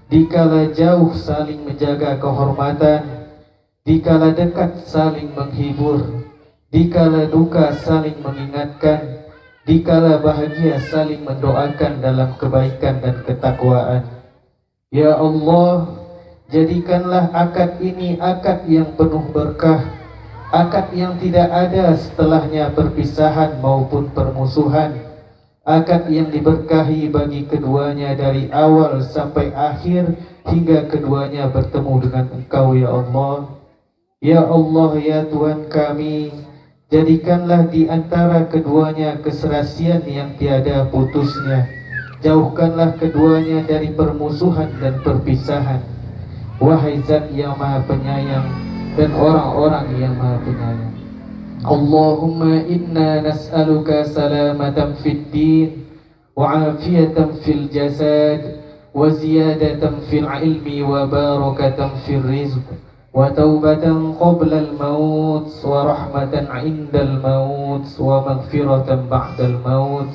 dikala jauh saling menjaga kehormatan, dikala dekat saling menghibur, dikala duka saling mengingatkan, dikala bahagia saling mendoakan dalam kebaikan dan ketakwaan. Ya Allah, jadikanlah akad ini akad yang penuh berkah, akad yang tidak ada setelahnya perpisahan maupun permusuhan, akad yang diberkahi bagi keduanya dari awal sampai akhir hingga keduanya bertemu dengan Engkau ya Allah. Ya Allah, ya Tuhan kami, jadikanlah di antara keduanya keserasian yang tiada putusnya. Jauhkanlah keduanya dari permusuhan dan perpisahan. Wahai Zat yang Maha Penyayang dan orang-orang yang Maha Penyayang. Allahumma inna nas'aluka salamatan fid din wa afiyatan fil jasad wa ziyadatan fil ilmi wa barakatan fil rizq wa taubatan qabla al maut wa rahmatan 'inda al maut wa maghfiratan ba'da al maut.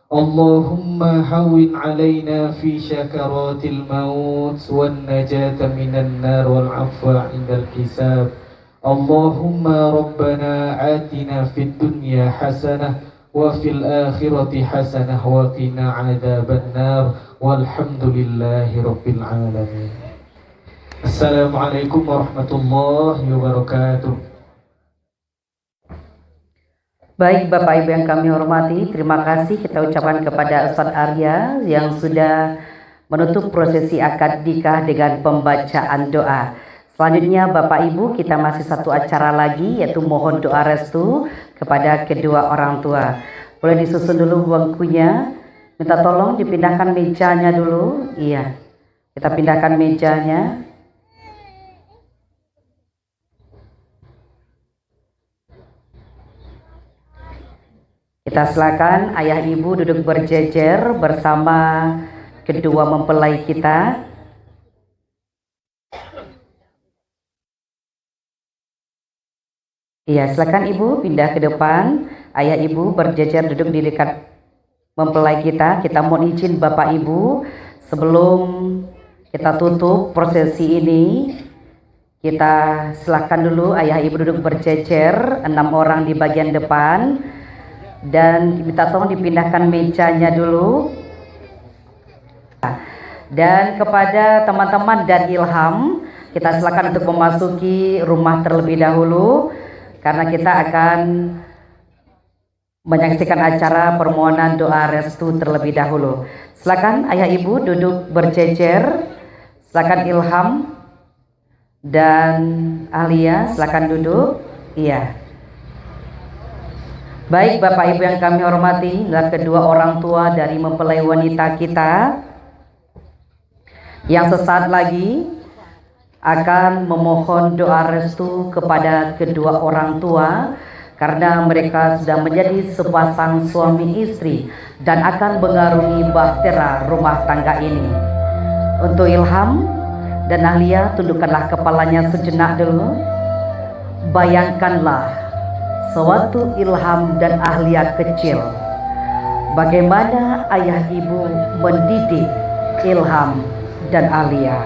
Allahumma hawwin 'alaina fi syakaratil maut wan najata minan nar wal 'afwa 'inda al hisab. Allahumma rabbana atina fid dunya hasanah wa fil akhirati hasanah wa qina 'adzaban nar walhamdulillahi rabbil alamin. Assalamualaikum warahmatullahi wabarakatuh. Baik Bapak Ibu yang kami hormati, terima kasih kita ucapkan kepada Ustadz Arya yang sudah menutup prosesi akad nikah dengan pembacaan doa. Selanjutnya Bapak Ibu, kita masih satu acara lagi, yaitu mohon doa restu kepada kedua orang tua. Boleh disusun dulu bangkunya, minta tolong dipindahkan mejanya dulu. Iya, kita pindahkan mejanya. Kita silakan ayah ibu duduk berjejer bersama kedua mempelai kita. Iya, silakan ibu pindah ke depan. Ayah ibu berjejer duduk di dekat mempelai kita. Kita mohon izin bapak ibu sebelum kita tutup prosesi ini. Kita silakan dulu ayah ibu duduk berjejer 6 orang di bagian depan. Dan minta tolong dipindahkan mejanya dulu. Dan kepada teman-teman dan Ilham, kita silakan untuk memasuki rumah terlebih dahulu karena kita akan menyaksikan acara permohonan doa restu terlebih dahulu. Silakan ayah ibu duduk berjejer. Silakan Ilham dan Alia silakan duduk. Iya. Baik Bapak Ibu yang kami hormati, adalah kedua orang tua dari mempelai wanita kita yang sesaat lagi akan memohon doa restu kepada kedua orang tua karena mereka sudah menjadi sepasang suami istri dan akan mengarungi bahtera rumah tangga ini. Untuk Ilham dan Alia, tundukkanlah kepalanya sejenak dulu. Bayangkanlah sewaktu Ilham dan Ahlia kecil, bagaimana ayah ibu mendidik Ilham dan Ahlia.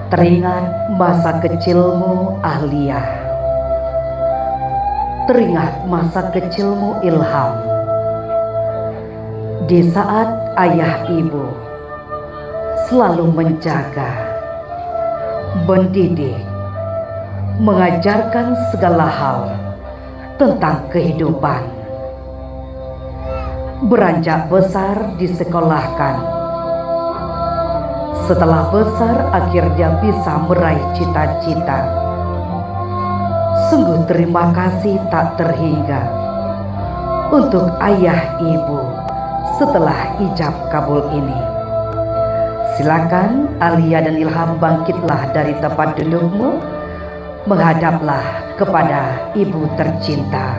Teringat masa kecilmu Ahlia, teringat masa kecilmu Ilham, di saat ayah ibu selalu menjaga, mendidik, mengajarkan segala hal tentang kehidupan. Beranjak besar disekolahkan. Setelah besar akhirnya bisa meraih cita-cita. Sungguh terima kasih tak terhingga untuk ayah ibu setelah ijab kabul ini. Silakan Alia dan Ilham bangkitlah dari tempat dudukmu, menghadaplah kepada ibu tercinta.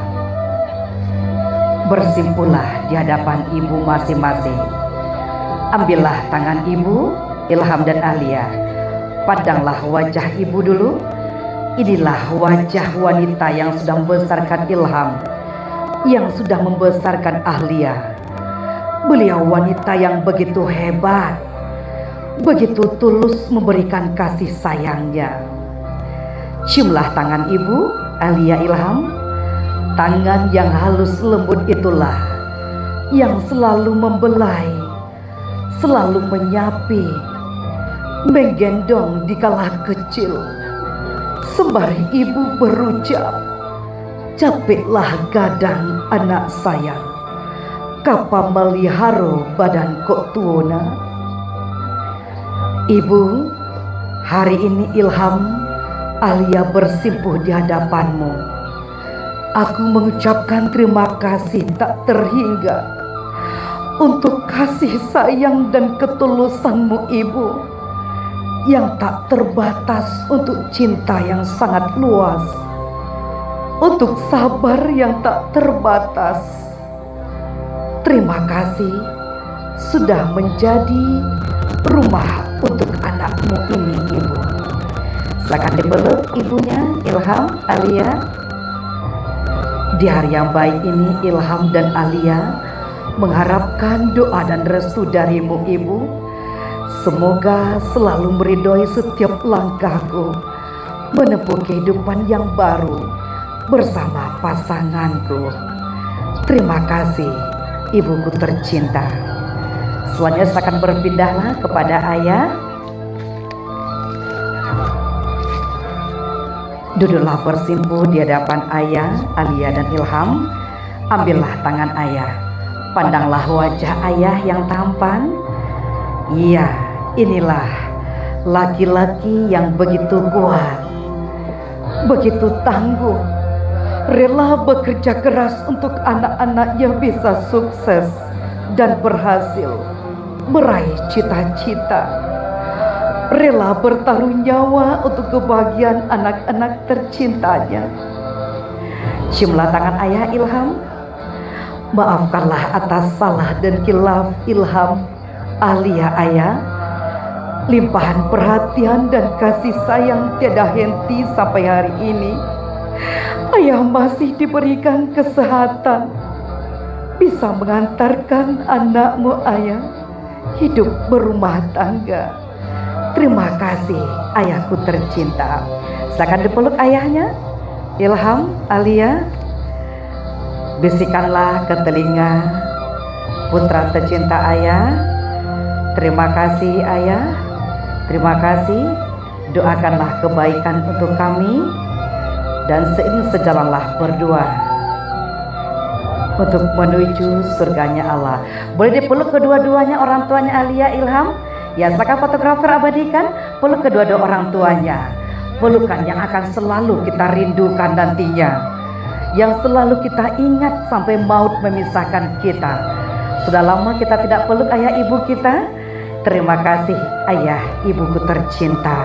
Bersimpulah di hadapan ibu masing-masing. Ambillah tangan ibu, Ilham dan Alia. Pandanglah wajah ibu dulu. Inilah wajah wanita yang sudah membesarkan Ilham, yang sudah membesarkan Ahlia. Beliau wanita yang begitu hebat, begitu tulus memberikan kasih sayangnya. Ciumlah tangan ibu, Ahlia Ilham. Tangan yang halus lembut itulah yang selalu membelai, selalu menyapi, menggendong dikala kecil. Sembari ibu berucap, "Capeklah gadang anak saya, kapa meliharo badan kok tuona." Ibu, hari ini Ilham, Ahlia bersimpuh di hadapanmu. Aku mengucapkan terima kasih tak terhingga untuk kasih sayang dan ketulusanmu ibu, yang tak terbatas, untuk cinta yang sangat luas, untuk sabar yang tak terbatas. Terima kasih sudah menjadi rumah untuk anakmu ini ibu. Silakan dipeluk ibunya, Ilham, Ahlia. Di hari yang baik ini Ilham dan Ahlia mengharapkan doa dan restu darimu ibu. Semoga selalu meridhoi setiap langkahku menempuh kehidupan yang baru bersama pasanganku. Terima kasih ibuku tercinta. Selanjutnya silakan berpindahlah kepada ayah. Duduklah bersimpuh di hadapan ayah, Ahlia dan Ilham. Ambillah tangan ayah. Pandanglah wajah ayah yang tampan. Iya, inilah laki-laki yang begitu kuat, begitu tangguh, rela bekerja keras untuk anak-anaknya bisa sukses dan berhasil meraih cita-cita. Rela bertaruh nyawa untuk kebahagiaan anak-anak tercintanya. Ciumlah tangan ayah Ilham. Maafkanlah atas salah dan khilaf Ilham, Ahlia ayah. Limpahan perhatian dan kasih sayang tiada henti sampai hari ini. Ayah masih diberikan kesehatan, bisa mengantarkan anakmu ayah hidup berumah tangga. Terima kasih ayahku tercinta. Silakan dipeluk ayahnya, Ilham, Ahlia. Bisikanlah ke telinga putra tercinta ayah. Terima kasih ayah, terima kasih. Doakanlah kebaikan untuk kami, dan seiring sejalanlah berdua untuk menuju surganya Allah. Boleh dipeluk kedua-duanya orang tuanya Ahlia, Ilham. Ya, silakan fotografer abadikan peluk kedua-dua orang tuanya. Pelukan yang akan selalu kita rindukan nantinya, yang selalu kita ingat sampai maut memisahkan kita. Sudah lama kita tidak peluk ayah ibu kita. Terima kasih ayah ibuku tercinta.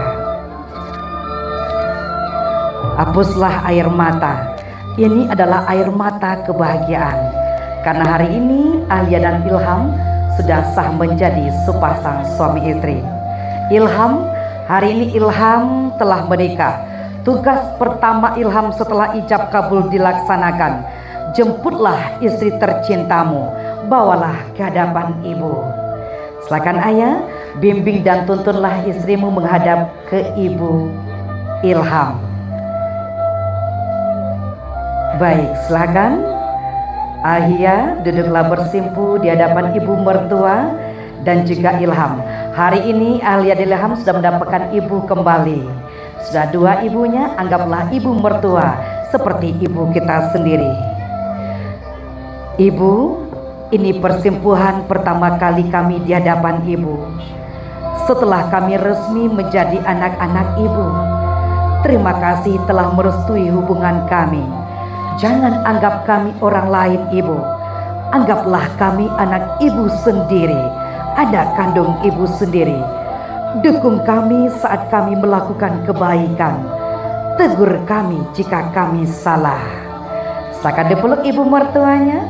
Hapuslah air mata. Ini adalah air mata kebahagiaan, karena hari ini Ahlia dan Ilham sudah sah menjadi sepasang suami istri. Ilham, hari ini Ilham telah menikah. Tugas pertama Ilham setelah ijab kabul dilaksanakan. Jemputlah istri tercintamu, bawalah ke hadapan ibu. Silakan ayah, bimbing dan tuntunlah istrimu menghadap ke ibu Ilham. Baik, silakan. Ahlia, duduklah bersimpuh di hadapan ibu mertua dan juga Ilham. Hari ini Ahlia dan Ilham sudah mendapatkan ibu kembali. Sudah dua ibunya, anggaplah ibu mertua seperti ibu kita sendiri. Ibu, ini persimpuhan pertama kali kami di hadapan ibu setelah kami resmi menjadi anak-anak ibu. Terima kasih telah merestui hubungan kami. Jangan anggap kami orang lain ibu. Anggaplah kami anak ibu sendiri, anak kandung ibu sendiri. Dukung kami saat kami melakukan kebaikan. Tegur kami jika kami salah. Silakan dipeluk ibu mertuanya.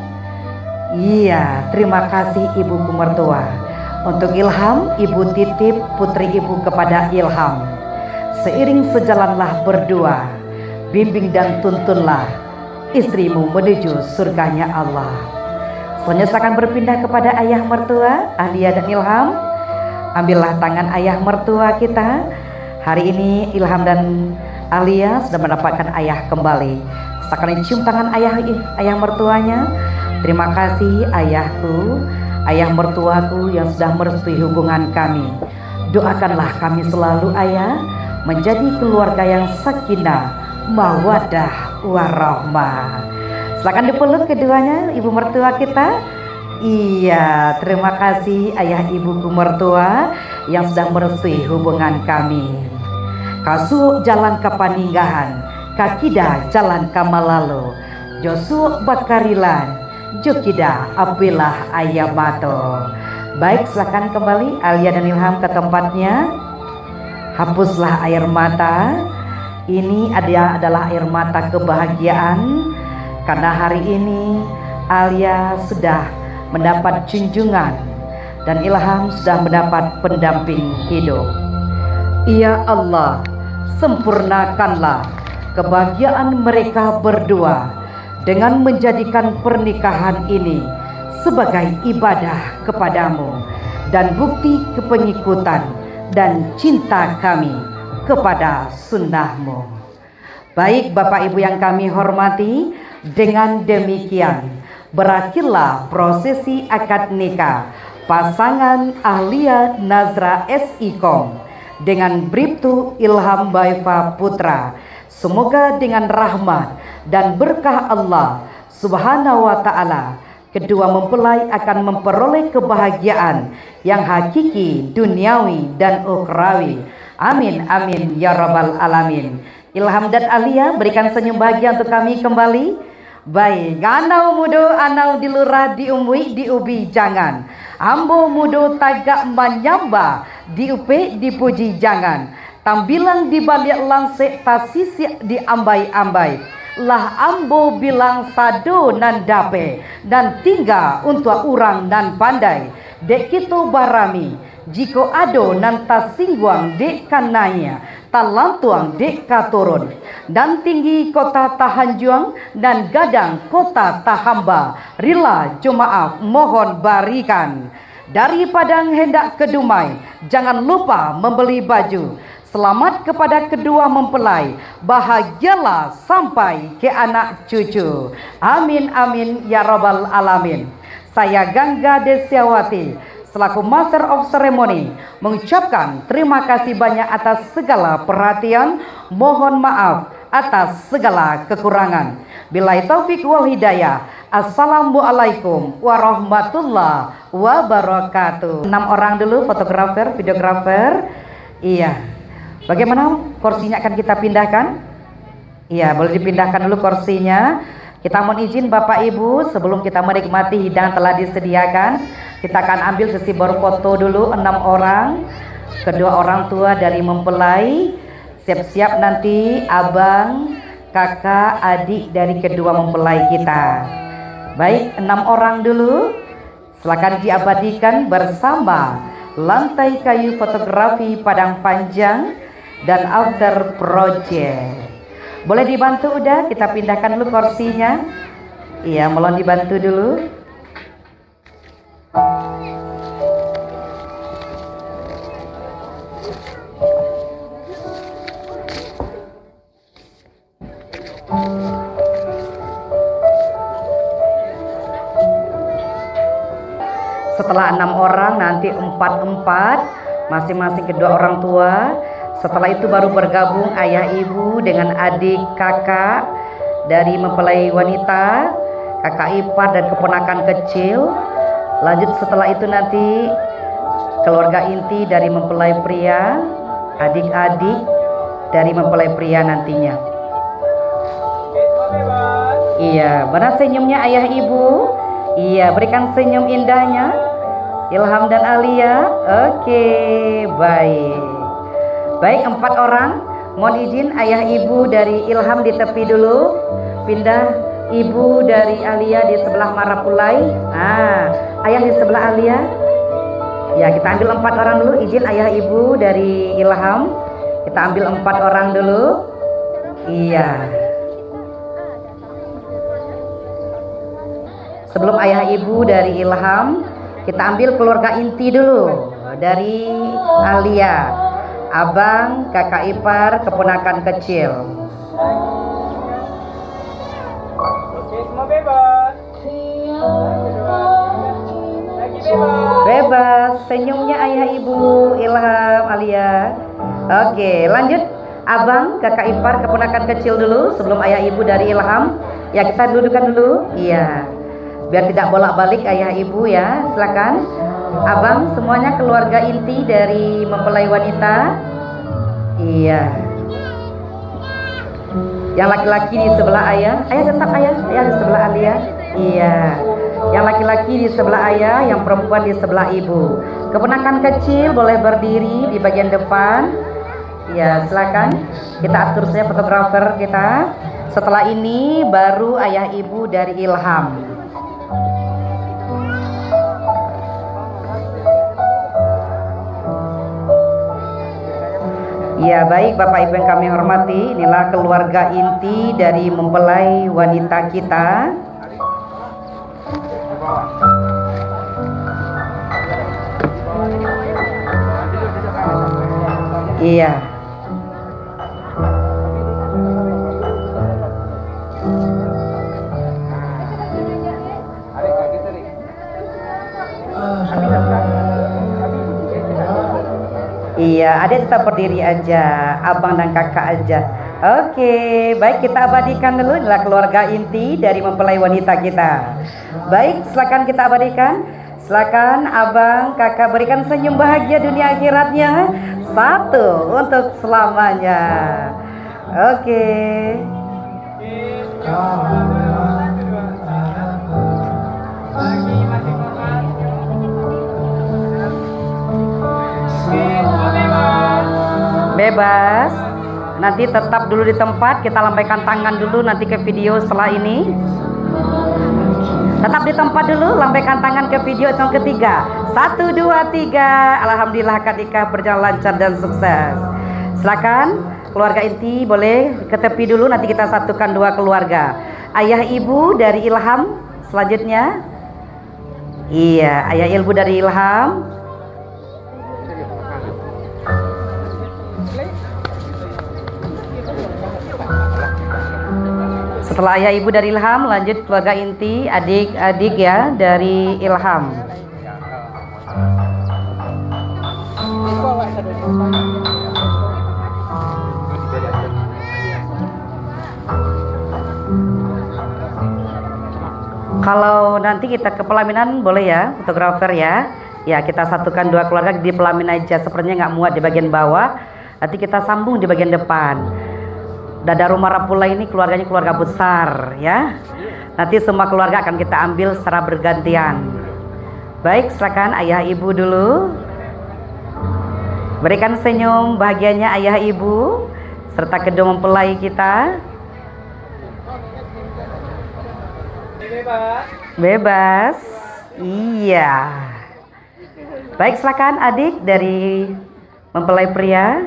Iya, terima kasih ibuku mertua. Untuk Ilham, ibu titip putri ibu kepada Ilham. Seiring sejalanlah berdua, bimbing dan tuntunlah istrimu menuju surganya Allah. Selanjutnya silakan berpindah kepada ayah mertua Ahlia dan Ilham. Ambillah tangan ayah mertua kita. Hari ini Ilham dan Ahlia sudah mendapatkan ayah kembali. Silakan cium tangan ayah mertuanya. Terima kasih ayahku, ayah mertuaku yang sudah merestui hubungan kami. Doakanlah kami selalu ayah menjadi keluarga yang sakinah, mawaddah, warahmah. Silakan dipeluk keduanya ibu mertua kita. Iya, terima kasih ayah ibuku mertua yang sudah merestui hubungan kami. Kasu jalan ke paninggahan, kakida jalan ke malalo, josu bakarilan, jokida apilah ayamato. Baik, silakan kembali Ahlia dan Ilham ke tempatnya. Hapuslah air mata. Ini adalah air mata kebahagiaan, karena hari ini Ahlia sudah mendapat junjungan dan Ilham sudah mendapat pendamping hidup. Ya Allah, sempurnakanlah kebahagiaan mereka berdua dengan menjadikan pernikahan ini sebagai ibadah kepadamu dan bukti kepengikutan dan cinta kami kepada sunnahmu. Baik Bapak Ibu yang kami hormati, dengan demikian berakhirlah prosesi akad nikah pasangan Ahlia Nazra SIKOM dengan Bribtu Ilham Baifa Putra. Semoga dengan rahmat dan berkah Allah Subhanahu wa Ta'ala, kedua mempelai akan memperoleh kebahagiaan yang hakiki, duniawi dan ukhrawi. Amin amin ya rabbal alamin. Ilham dan Ahlia berikan senyum bahagia untuk kami kembali. Baik, anau mudo anau dilurah diumwi diubi jangan, ambo mudo tagak manyamba diupe dipuji jangan, tambilang dibalik langsek tasisi diambai-ambai, lah ambo bilang sado nan dape dan tinggal untuk orang nan pandai, dek kita barami jiko ado nan tasingguang dek kananya talantuang dek katurun, dan tinggi kota tahanjuang dan gadang kota tahamba, rila jemaah mohon barikan. Dari padang hendak ke Dumai, jangan lupa membeli baju. Selamat kepada kedua mempelai, bahagialah sampai ke anak cucu. Amin amin ya rabbal alamin. Saya Gangga Desyawati selaku Master of Ceremony mengucapkan terima kasih banyak atas segala perhatian. Mohon maaf atas segala kekurangan. Billahi taufik wal hidayah. Assalamualaikum warahmatullahi wabarakatuh. 6 orang dulu, fotografer, videografer. Iya. Bagaimana kursinya akan kita pindahkan? Iya, boleh dipindahkan dulu kursinya. Kita mohon izin Bapak Ibu, sebelum kita menikmati hidangan telah disediakan, kita akan ambil sesi berfoto dulu 6 orang, kedua orang tua dari mempelai. Siap-siap nanti abang, kakak, adik dari kedua mempelai kita. Baik, 6 orang dulu. Silakan diabadikan bersama lantai kayu fotografi Padang Panjang dan after project. Boleh dibantu udah, kita pindahkan dulu kursinya. Iya, mohon dibantu dulu. Setelah 6 orang, nanti 4-4 masing-masing kedua orang tua. Setelah itu baru bergabung ayah ibu dengan adik kakak dari mempelai wanita, kakak ipar dan keponakan kecil. Lanjut setelah itu nanti keluarga inti dari mempelai pria, adik-adik dari mempelai pria nantinya. Iya, mana senyumnya ayah ibu? Iya, berikan senyum indahnya Ilham dan Ahlia. Oke, baik. Baik, 4 orang. Mohon izin ayah ibu dari Ilham di tepi dulu. Pindah ibu dari Ahlia di sebelah Marapulai. Ayah di sebelah Ahlia. Ya, kita ambil 4 orang dulu. Izin ayah ibu dari Ilham. Kita ambil 4 orang dulu. Iya. Sebelum ayah ibu dari Ilham, kita ambil keluarga inti dulu. Dari Alia, abang, kakak ipar, keponakan kecil. Oke, semua bebas. Lagi bebas. Bebas, senyumnya ayah ibu, Ilham, Alia. Oke, lanjut. Abang, kakak ipar, keponakan kecil dulu sebelum ayah ibu dari Ilham. Ya, kita dudukan dulu. Iya. Biar tidak bolak-balik ayah ibu ya. Silakan. Abang, semuanya keluarga inti dari mempelai wanita. Iya. Yang laki-laki di sebelah ayah. Ayah tetap ayah di sebelah Alia. Iya. Yang laki-laki di sebelah ayah, yang perempuan di sebelah ibu. Keponakan kecil boleh berdiri di bagian depan. Ya, silakan. Kita atur saja fotografer kita. Setelah ini baru ayah ibu dari Ilham. Ya, baik Bapak Ibu yang kami hormati, inilah keluarga inti dari mempelai wanita kita. Iya. Iya, adik tetap berdiri aja, abang dan kakak aja. Oke, baik kita abadikan dulu, inilah keluarga inti dari mempelai wanita kita. Baik, silakan kita abadikan. Silakan abang, kakak berikan senyum bahagia dunia akhiratnya. Satu untuk selamanya. Oke. Lagi masih korban. Oke, semua bebas. Bebas. Nanti tetap dulu di tempat, kita lambaikan tangan dulu nanti ke video setelah ini. Tetap di tempat dulu, lambaikan tangan ke video yang ketiga. 1, 2, 3. Alhamdulillah akad nikah berjalan lancar dan sukses. Silakan keluarga inti boleh ke tepi dulu, nanti kita satukan dua keluarga. Ayah ibu dari Ilham selanjutnya. Iya, ayah ibu dari Ilham. Setelah ayah ibu dari Ilham, lanjut keluarga inti adik-adik ya dari Ilham. Kalau nanti kita ke pelaminan boleh ya, fotografer ya. Ya, kita satukan dua keluarga di pelaminan aja. Sepertinya nggak muat di bagian bawah. Nanti kita sambung di bagian depan. Dada Rumah Rapula ini keluarganya keluarga besar ya. Nanti semua keluarga akan kita ambil secara bergantian. Baik, silakan ayah ibu dulu. Berikan senyum bahagianya ayah ibu serta kedua mempelai kita. Bebas. Bebas. Iya. Baik, silakan adik dari mempelai pria.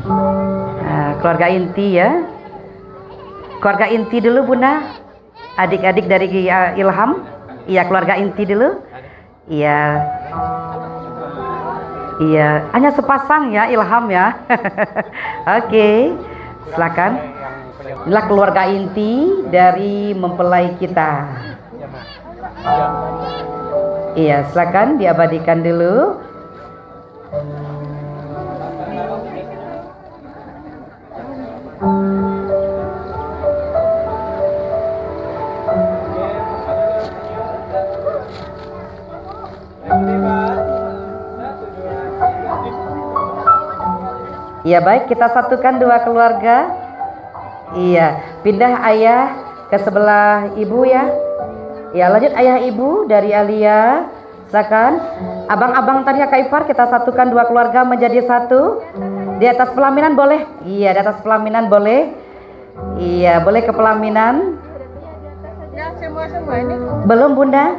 Nah, keluarga inti ya. Keluarga inti dulu Bunda. Adik-adik dari Ilham. Iya, keluarga inti dulu. Iya. Iya, hanya sepasang ya Ilham ya. Oke. Silakan. Inilah keluarga inti dari mempelai kita. Iya, silakan diabadikan dulu. Iya, baik, kita satukan dua keluarga. Iya, pindah ayah ke sebelah ibu ya. Ya, lanjut ayah ibu dari Alia. Silakan. Abang-abang tadi kakak ipar kita satukan dua keluarga menjadi satu. Di atas pelaminan boleh? Iya, di atas pelaminan boleh. Iya, boleh ke pelaminan. Ya, semua ini. Belum Bunda?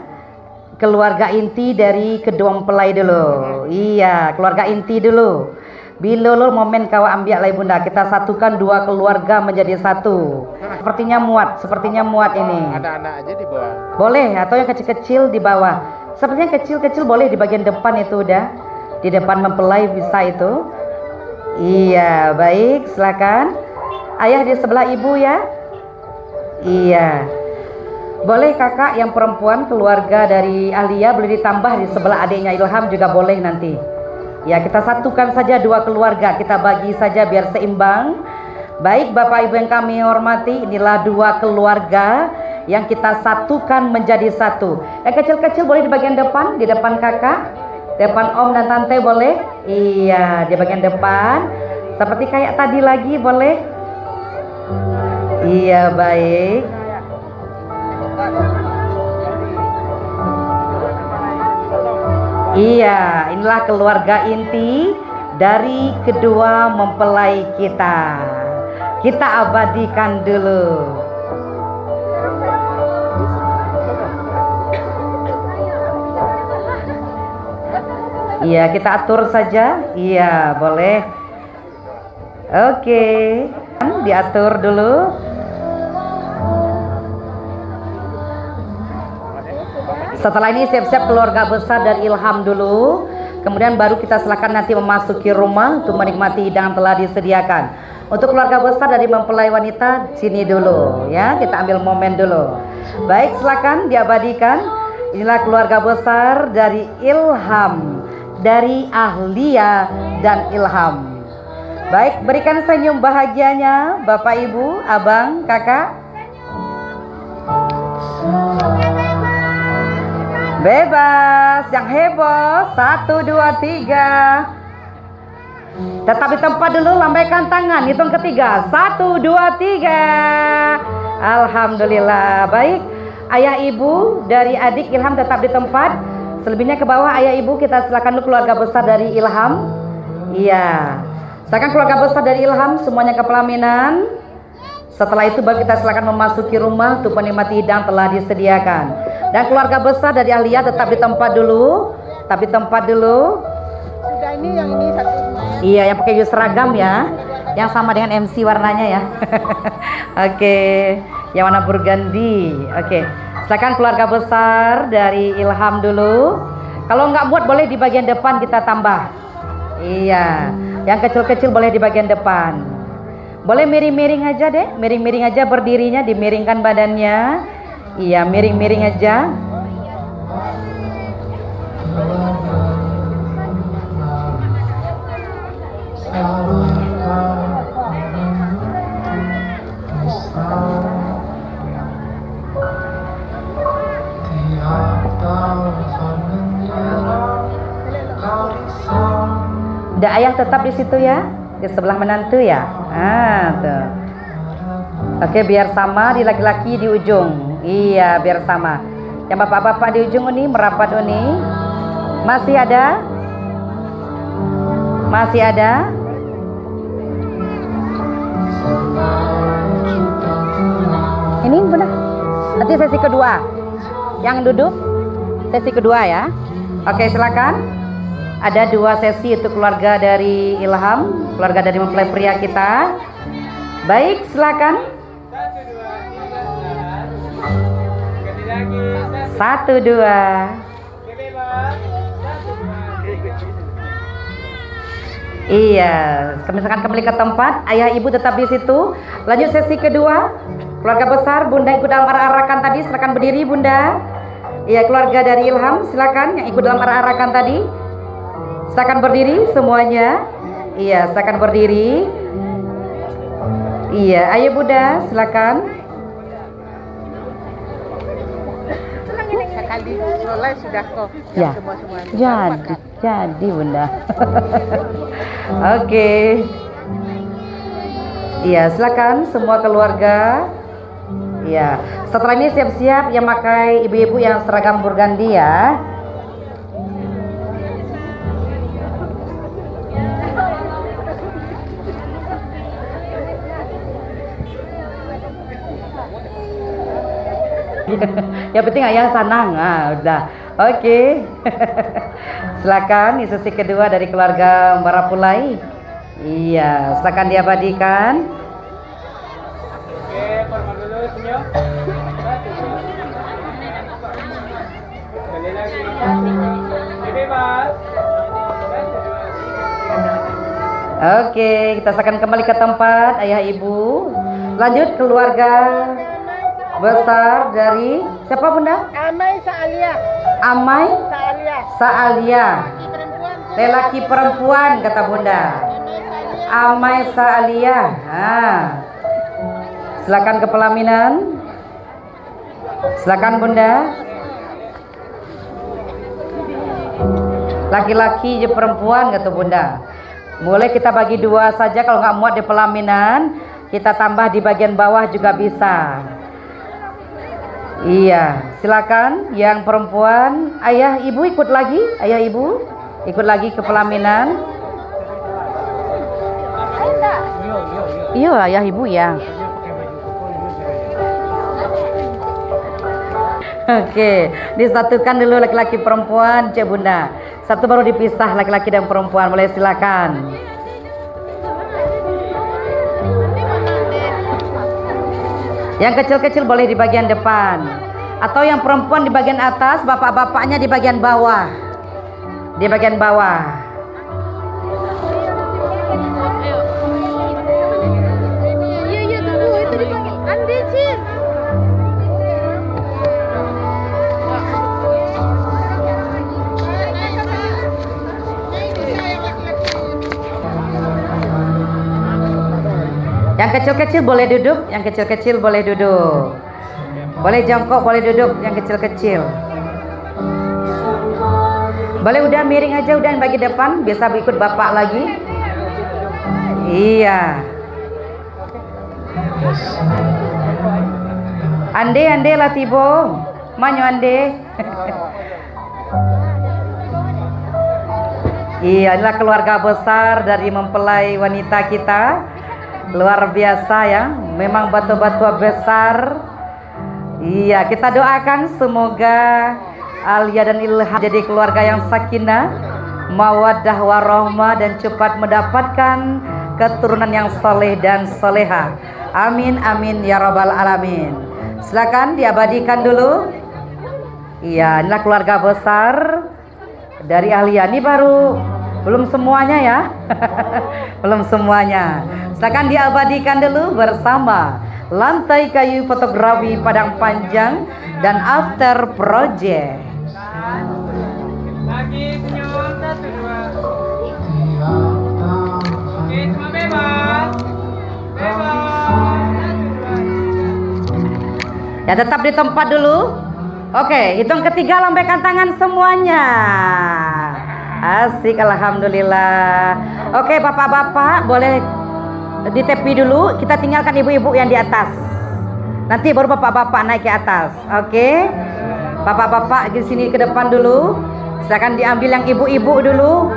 Keluarga inti dari kedua mempelai dulu. Iya, keluarga inti dulu. Bilolo momen kau ambil lah bunda. Kita satukan dua keluarga menjadi satu. Sepertinya muat ini. Ada anak aja di bawah. Boleh, atau yang kecil-kecil di bawah. Sepertinya kecil-kecil boleh di bagian depan itu udah. Di depan mempelai bisa itu. Iya, baik, silakan. Ayah di sebelah ibu ya. Iya. Boleh kakak yang perempuan keluarga dari Alia boleh ditambah di sebelah adiknya Ilham juga boleh nanti. Ya, kita satukan saja dua keluarga, kita bagi saja biar seimbang. Baik Bapak Ibu yang kami hormati, inilah dua keluarga yang kita satukan menjadi satu. Yang kecil-kecil boleh di bagian depan, di depan kakak, depan om dan tante boleh. Iya, di bagian depan. Seperti kayak tadi lagi boleh. Iya, baik. Iya, inilah keluarga inti dari kedua mempelai kita. Kita abadikan dulu. Iya, kita atur saja. Iya, boleh. Oke, diatur dulu. Setelah ini siap-siap keluarga besar dari Ilham dulu. Kemudian baru kita silakan nanti memasuki rumah untuk menikmati hidangan telah disediakan. Untuk keluarga besar dari mempelai wanita sini dulu ya, kita ambil momen dulu. Baik, silakan diabadikan. Inilah keluarga besar dari Ilham, dari Ahlia dan Ilham. Baik, berikan senyum bahagianya Bapak Ibu, Abang, Kakak. Bebas, yang heboh. 1, 2, 3. Tetap di tempat dulu, lambaikan tangan. Hitung ketiga. 1, 2, 3. Alhamdulillah. Baik, ayah ibu dari adik Ilham tetap di tempat. Selebihnya ke bawah ayah ibu. Kita silakan dulu keluarga besar dari Ilham. Iya, silakan keluarga besar dari Ilham semuanya ke pelaminan. Setelah itu baru kita silakan memasuki rumah untuk menikmati hidangan telah disediakan. Dan keluarga besar dari Ahlia tetap di tempat dulu. Tetap di tempat dulu. Sudah ini yang ini satu semuanya. Iya, yang pakai baju seragam ya. Yang sama dengan MC warnanya ya. Oke, yang warna burgundy. Oke, silakan keluarga besar dari Ilham dulu. Kalau nggak muat boleh di bagian depan kita tambah. Iya, yang kecil-kecil boleh di bagian depan. Boleh miring-miring aja deh, miring-miring aja berdirinya, dimiringkan badannya. Iya, miring-miring aja. Udah ayah tetap di situ ya, di sebelah menantu ya. Tuh. Oke, biar sama di laki-laki di ujung. Iya, biar sama. Yang bapak-bapak di ujung ini merapat ini. Masih ada? Masih ada? Ini benar. Nanti sesi kedua. Yang duduk sesi kedua ya. Oke, silakan. Ada 2 sesi untuk keluarga dari Ilham, keluarga dari mempelai pria kita. Baik, silakan. 1, 2. Iya, misalkan kembali ke tempat, ayah ibu tetap di situ. Lanjut sesi kedua. Keluarga besar, bunda ikut dalam arak-arakan tadi, silakan berdiri bunda. Iya, keluarga dari Ilham, silakan yang ikut dalam arak-arakan tadi. Silakan berdiri semuanya. Iya, silakan berdiri. Iya, ayo bunda, silakan. Sekali soleh sudah kok. Ya, jadi bunda. Oke. Iya, silakan semua keluarga. Iya, setelah ini siap-siap yang pakai ibu-ibu yang seragam burgundy ya. Yang penting ayah senang. Udah. Oke. Silakan, ini sesi kedua dari keluarga Marapulai. Iya, silakan diabadikan. Oke, formal dulu senyum. Sekali lagi. Bebas. Oke, kita akan kembali ke tempat ayah ibu. Lanjut keluarga besar dari siapa bunda? Amai Saalia. Amai Saalia. Saalia. Lelaki perempuan kata bunda. Amai Saalia. Silakan ke pelaminan. Silakan bunda. Laki-laki je perempuan kata bunda. Boleh kita bagi dua saja, kalau nggak muat di pelaminan kita tambah di bagian bawah juga bisa. Iya, silakan yang perempuan. Ayah ibu ikut lagi, ayah ibu ikut lagi ke pelaminan. Iya, ayah ibu ya. Oke, disatukan dulu laki-laki perempuan, cek bunda. Satu baru dipisah laki-laki dan perempuan. Boleh silakan. Yang kecil-kecil boleh di bagian depan, atau yang perempuan di bagian atas, bapak-bapaknya di bagian bawah. Di bagian bawah. Iya tuh itu dipakai. Andi Cin. Yang kecil-kecil boleh duduk, yang kecil-kecil boleh duduk. Boleh jongkok, boleh duduk, yang kecil-kecil. Boleh udah miring aja, udah bagi depan, bisa ikut bapak lagi. Iya. Ande latibo, manyo ande. Iya, inilah keluarga besar dari mempelai wanita kita. Luar biasa ya, memang batu-batu besar. Iya, kita doakan semoga Alia dan Ilham jadi keluarga yang sakinah, mawaddah warahmah, dan cepat mendapatkan keturunan yang soleh dan soleha. Amin amin ya rabbal alamin. Silakan diabadikan dulu. Iya, inilah keluarga besar dari Alia. Ini baru belum semuanya ya. Belum semuanya. Silakan diabadikan dulu bersama lantai kayu fotografi Padang Panjang dan after project. Lagi senyum, 1, 2. Oke, semua bebas. Bebas. 1, 2. Ya, tetap di tempat dulu. Oke, hitung ketiga, lambaikan tangan semuanya. Asik, alhamdulillah. Oke, bapak-bapak boleh di tepi dulu, kita tinggalkan ibu-ibu yang di atas. Nanti baru bapak-bapak naik ke atas. Oke. Bapak-bapak di sini ke depan dulu. Silakan diambil yang ibu-ibu dulu.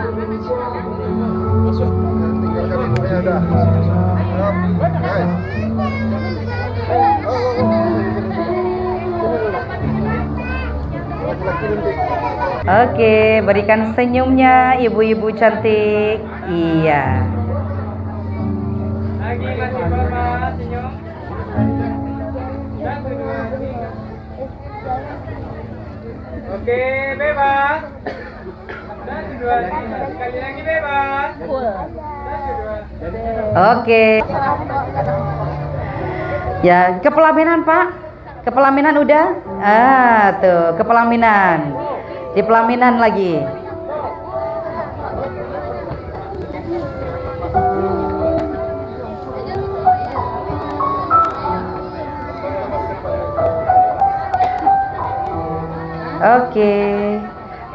Oke, berikan senyumnya ibu-ibu cantik. Iya. Lagi masih bapak senyum. 1, 2, 3. Oke, bebas. 1, 2, 3. Sekali lagi bebas. 1, 2. Oke. Ya, ke pelaminan Pak. Ke pelaminan udah? Tuh, ke pelaminan. Di pelaminan lagi. Oke.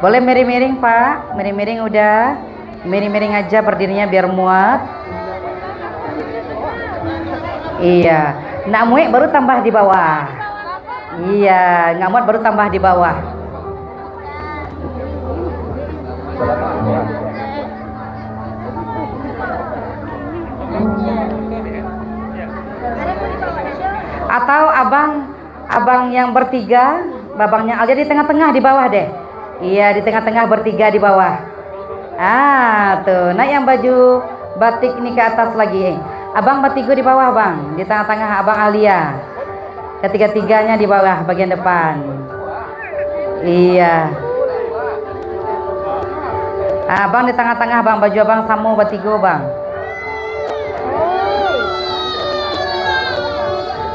Boleh miring-miring Pak. Miring-miring udah. Miring-miring aja berdirinya biar muat. Iya. Nak muat baru tambah di bawah. Iya, nggak muat baru tambah di bawah. Atau abang yang bertiga, babangnya Alia di tengah-tengah di bawah deh. Iya, di tengah-tengah bertiga di bawah. Tuh, nah yang baju batik ini ke atas lagi. Abang Batigo di bawah bang, di tengah-tengah abang Alia. Ketiga-tiganya di bawah bagian depan. Iya. Abang di tengah-tengah bang, baju abang sama Batigo bang.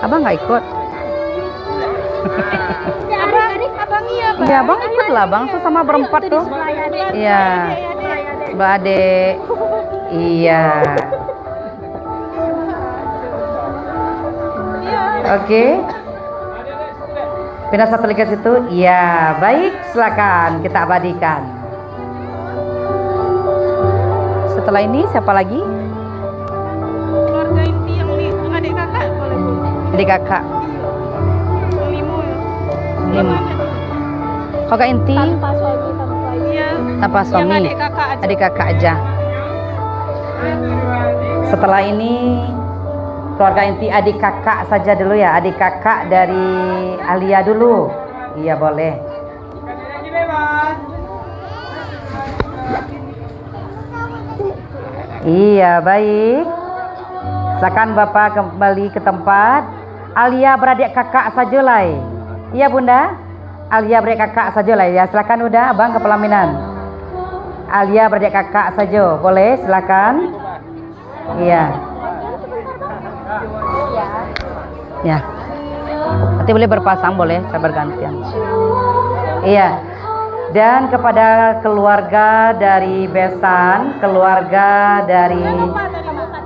Abang nggak ikut? Abang iya, Bang. Iya abang ikut lah bang, tuh sama berempat tuh. Iya. Sebelah adek. Iya. Oke. Pindah satu lagi ke situ. Iya, baik, silakan kita abadikan. Setelah ini siapa lagi? Keluarga inti yang adik kakak boleh Bu. Adik kakak. Limo ya. Lima. Kakak inti Tanpa suami, tanpa iya. tanpa suami. Yang adik kakak aja. Adik kakak aja. Setelah ini keluarga inti adik kakak saja dulu ya. Adik kakak dari Alia dulu. Iya boleh. Iya baik. Silakan Bapak kembali ke tempat. Alia beradik kakak saja lah. Iya Bunda. Alia beradik kakak saja lah ya. Silakan udah Abang ke pelaminan. Alia beradik kakak saja. Boleh silakan. Iya. Ya. Nanti boleh berpasang boleh, saya bergantian. Iya. Dan kepada keluarga dari Besan, keluarga dari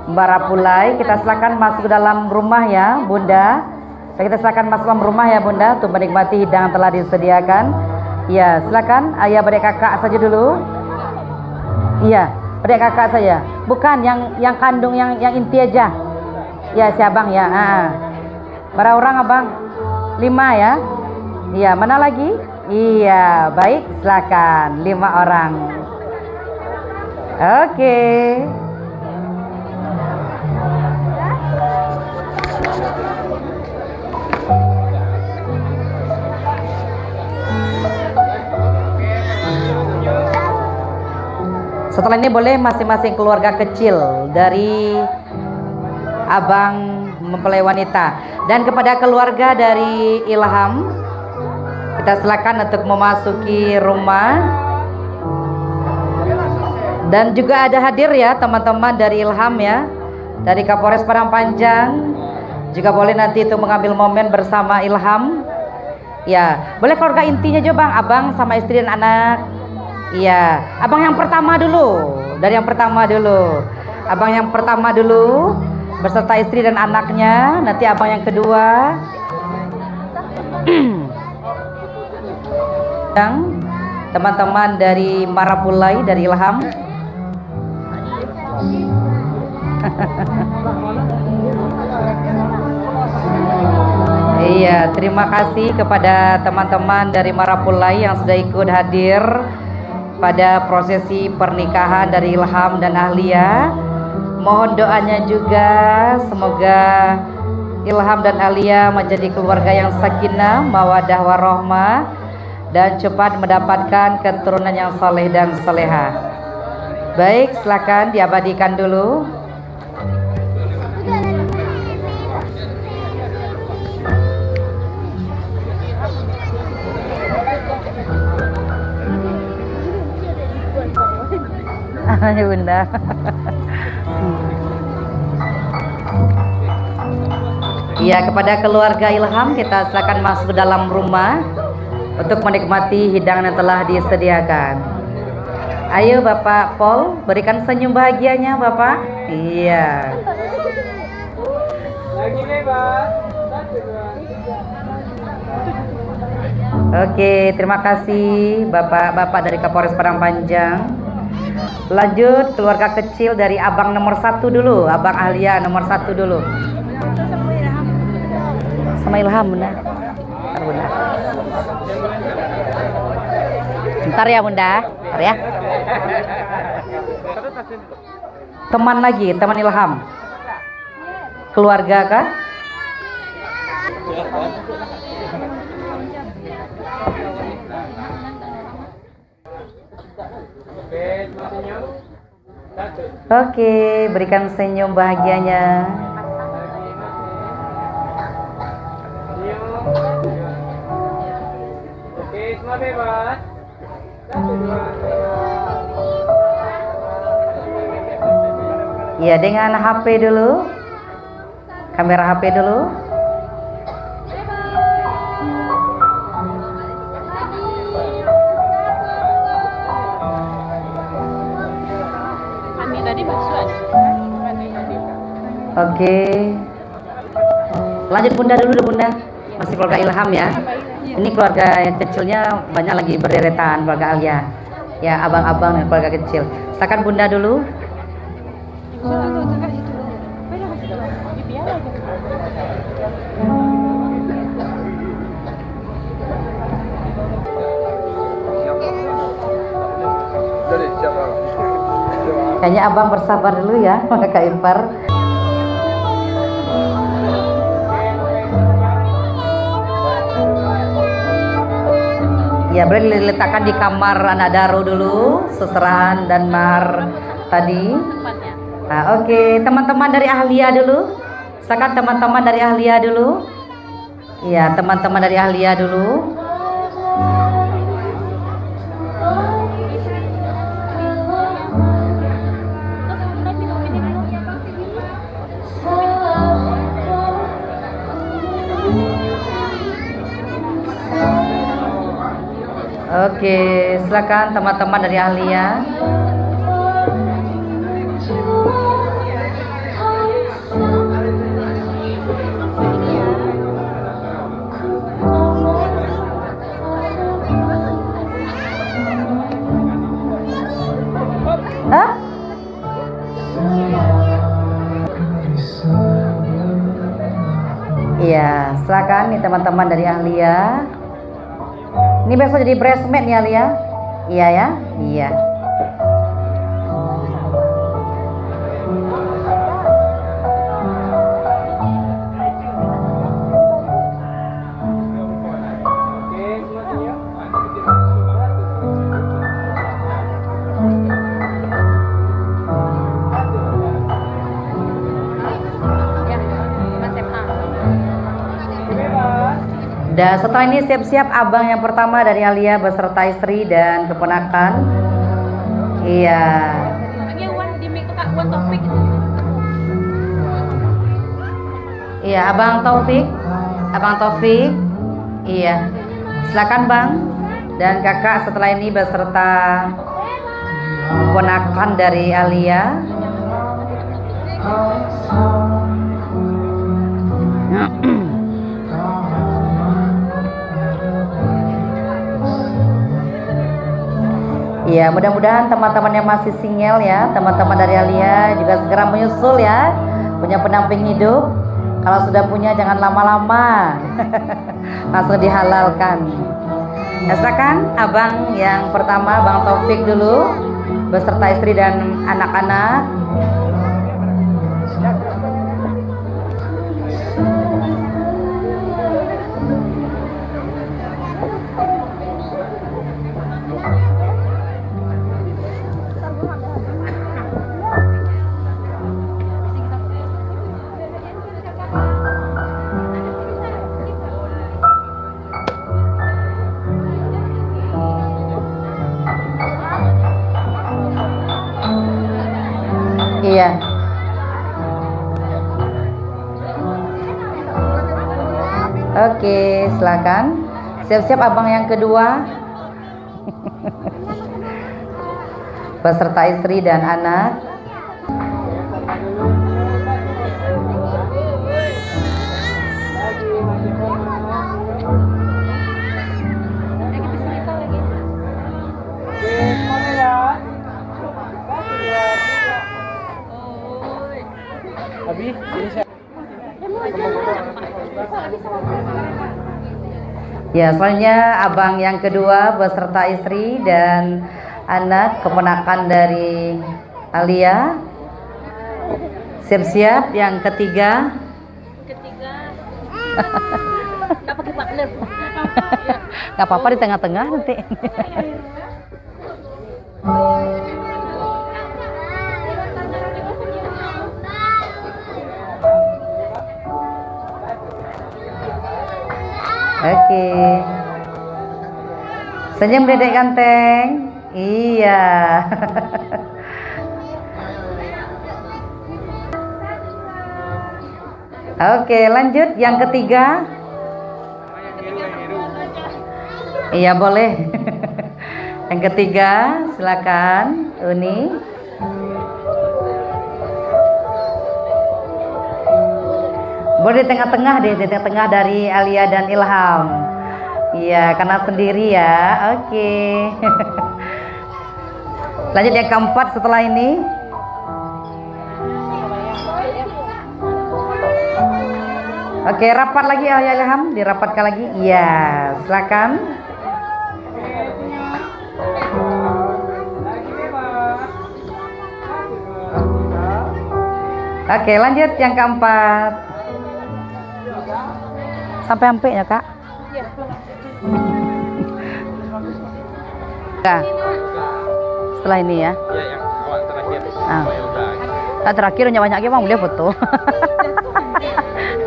Barapulai, kita silakan masuk ke dalam rumah ya, Bunda. Kita silakan masuk dalam rumah ya, Bunda, untuk menikmati hidangan telah disediakan. Iya, silakan ayah berdek kakak saja dulu. Iya, berdek kakak saja. Bukan yang kandung yang inti aja. Ya, si Abang ya. Berapa orang Abang? 5 ya. Iya, mana lagi? Iya, baik, silakan 5 orang. Oke. Setelah ini boleh masing-masing keluarga kecil dari Abang mempelai wanita dan kepada keluarga dari Ilham kita silakan untuk memasuki rumah. Dan juga ada hadir ya teman-teman dari Ilham ya, dari Kapolres Padang Panjang, juga boleh nanti itu mengambil momen bersama Ilham ya. Boleh keluarga intinya juga Bang, Abang sama istri dan anak. Iya, Abang yang pertama dulu, dari yang pertama dulu. Abang yang pertama dulu beserta istri dan anaknya, nanti Abang yang kedua. Yang teman-teman dari Marapulai, dari Ilham. Iya, terima kasih kepada teman-teman dari Marapulai yang sudah ikut hadir pada prosesi pernikahan dari Ilham dan Ahlia. Mohon doanya juga semoga Ilham dan Ahlia menjadi keluarga yang sakinah, mawaddah warahmah, dan cepat mendapatkan keturunan yang saleh dan salehah. Baik, silakan diabadikan dulu. Ya Bunda. Iya, kepada keluarga Ilham kita silakan masuk ke dalam rumah untuk menikmati hidangan yang telah disediakan. Ayo Bapak Pol, berikan senyum bahagianya Bapak. Iya. Lagi bebas. Oke, terima kasih Bapak-bapak dari Kapolres Padang Panjang. Lanjut keluarga kecil dari Abang nomor 1 dulu, Abang Ahlia nomor 1 dulu. Sama Ilham Bunda. Bentar Bunda. Bentar ya Bunda. Bentar ya. Teman lagi, teman Ilham. Keluarga kah? Oke, berikan senyum bahagianya. Oke, semua bebas. Satu, dua, Ya, dengan HP dulu. Kamera HP dulu. Kami tadi masuk. Oke. Lanjut Bunda dulu Bunda. Masih keluarga Ilham ya. Ini keluarga yang kecilnya banyak lagi berderetan keluarga Alia. Ya, abang-abang dan keluarga kecil. Silakan Bunda dulu. Kayaknya abang bersabar dulu ya, Kak Irfar. Ya, boleh diletakkan di kamar anak Daro dulu, seserahan dan mahar tadi. Nah, oke, teman-teman dari Ahlia dulu. Silakan teman-teman dari Ahlia dulu. Iya, teman-teman dari Ahlia dulu. Oke, silakan teman-teman dari Ahlia. Hah? Iya, silakan nih teman-teman dari Ahlia. Ini besok jadi bridesmaid nih Alia. Iya ya? Iya. Dan setelah ini siap-siap abang yang pertama dari Alia beserta istri dan keponakan. Iya. Iya, Abang Taufik. Abang Taufik. Iya. Silakan Bang. Dan Kakak setelah ini beserta keponakan dari Alia. Iya, mudah-mudahan teman-teman yang masih single ya, teman-teman dari Alia juga segera menyusul ya, punya pendamping hidup. Kalau sudah punya jangan lama-lama, langsung dihalalkan. Ya, silakan abang yang pertama, Bang Taufik dulu, beserta istri dan anak-anak. Iya. Oke, silakan. Siap-siap abang yang kedua. Beserta istri dan anak. Ya, selanjutnya abang yang kedua beserta istri dan anak keponakan dari Alia. Siap-siap yang ketiga. Nggak pakai partner. Gak apa-apa di tengah-tengah nanti. Oke. Senyum Dedek ganteng. Iya. Oke, lanjut yang ketiga. Iya boleh. Yang ketiga, silakan Uni. Boleh di tengah-tengah deh, di tengah-tengah dari Alia dan Ilham. Iya, karena sendiri ya. Oke. Lanjut yang keempat setelah ini. Oke, rapat lagi Alia Ilham, dirapatkan lagi. Iya, silakan. Oke, lanjut yang keempat. Sampai ya, Kak? Nah, setelah ini ya. Ya, yang awal terakhir. Nah, terakhir banyak lagi bang, boleh foto.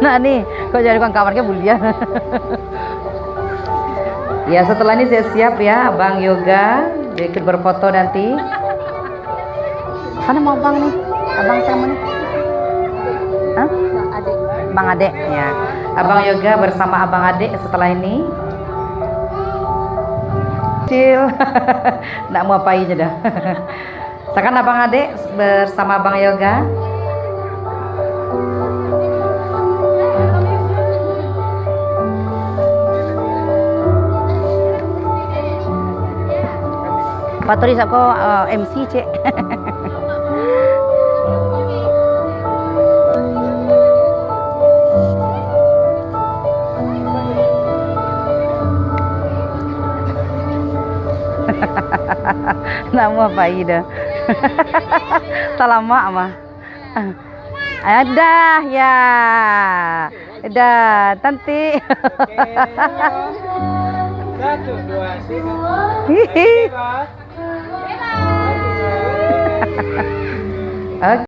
Nah nih, kok jadi kawan-kawannya mulia. Ya setelah ini saya siap ya, Bang Yoga ikut berfoto nanti. Sana mau bang nih, abang sama nih. Hah? Bang Adek ya. Abang Yoga bersama Abang Adek setelah ini. Cil, nggak mau apain aja dah. Sekarang Abang Adek bersama Abang Yoga. Pak Turis aku MC cek. Nama apa ida? Tak lama mah. Ada ya. Ada nanti. 1, 2, 3. Hihi. Oke.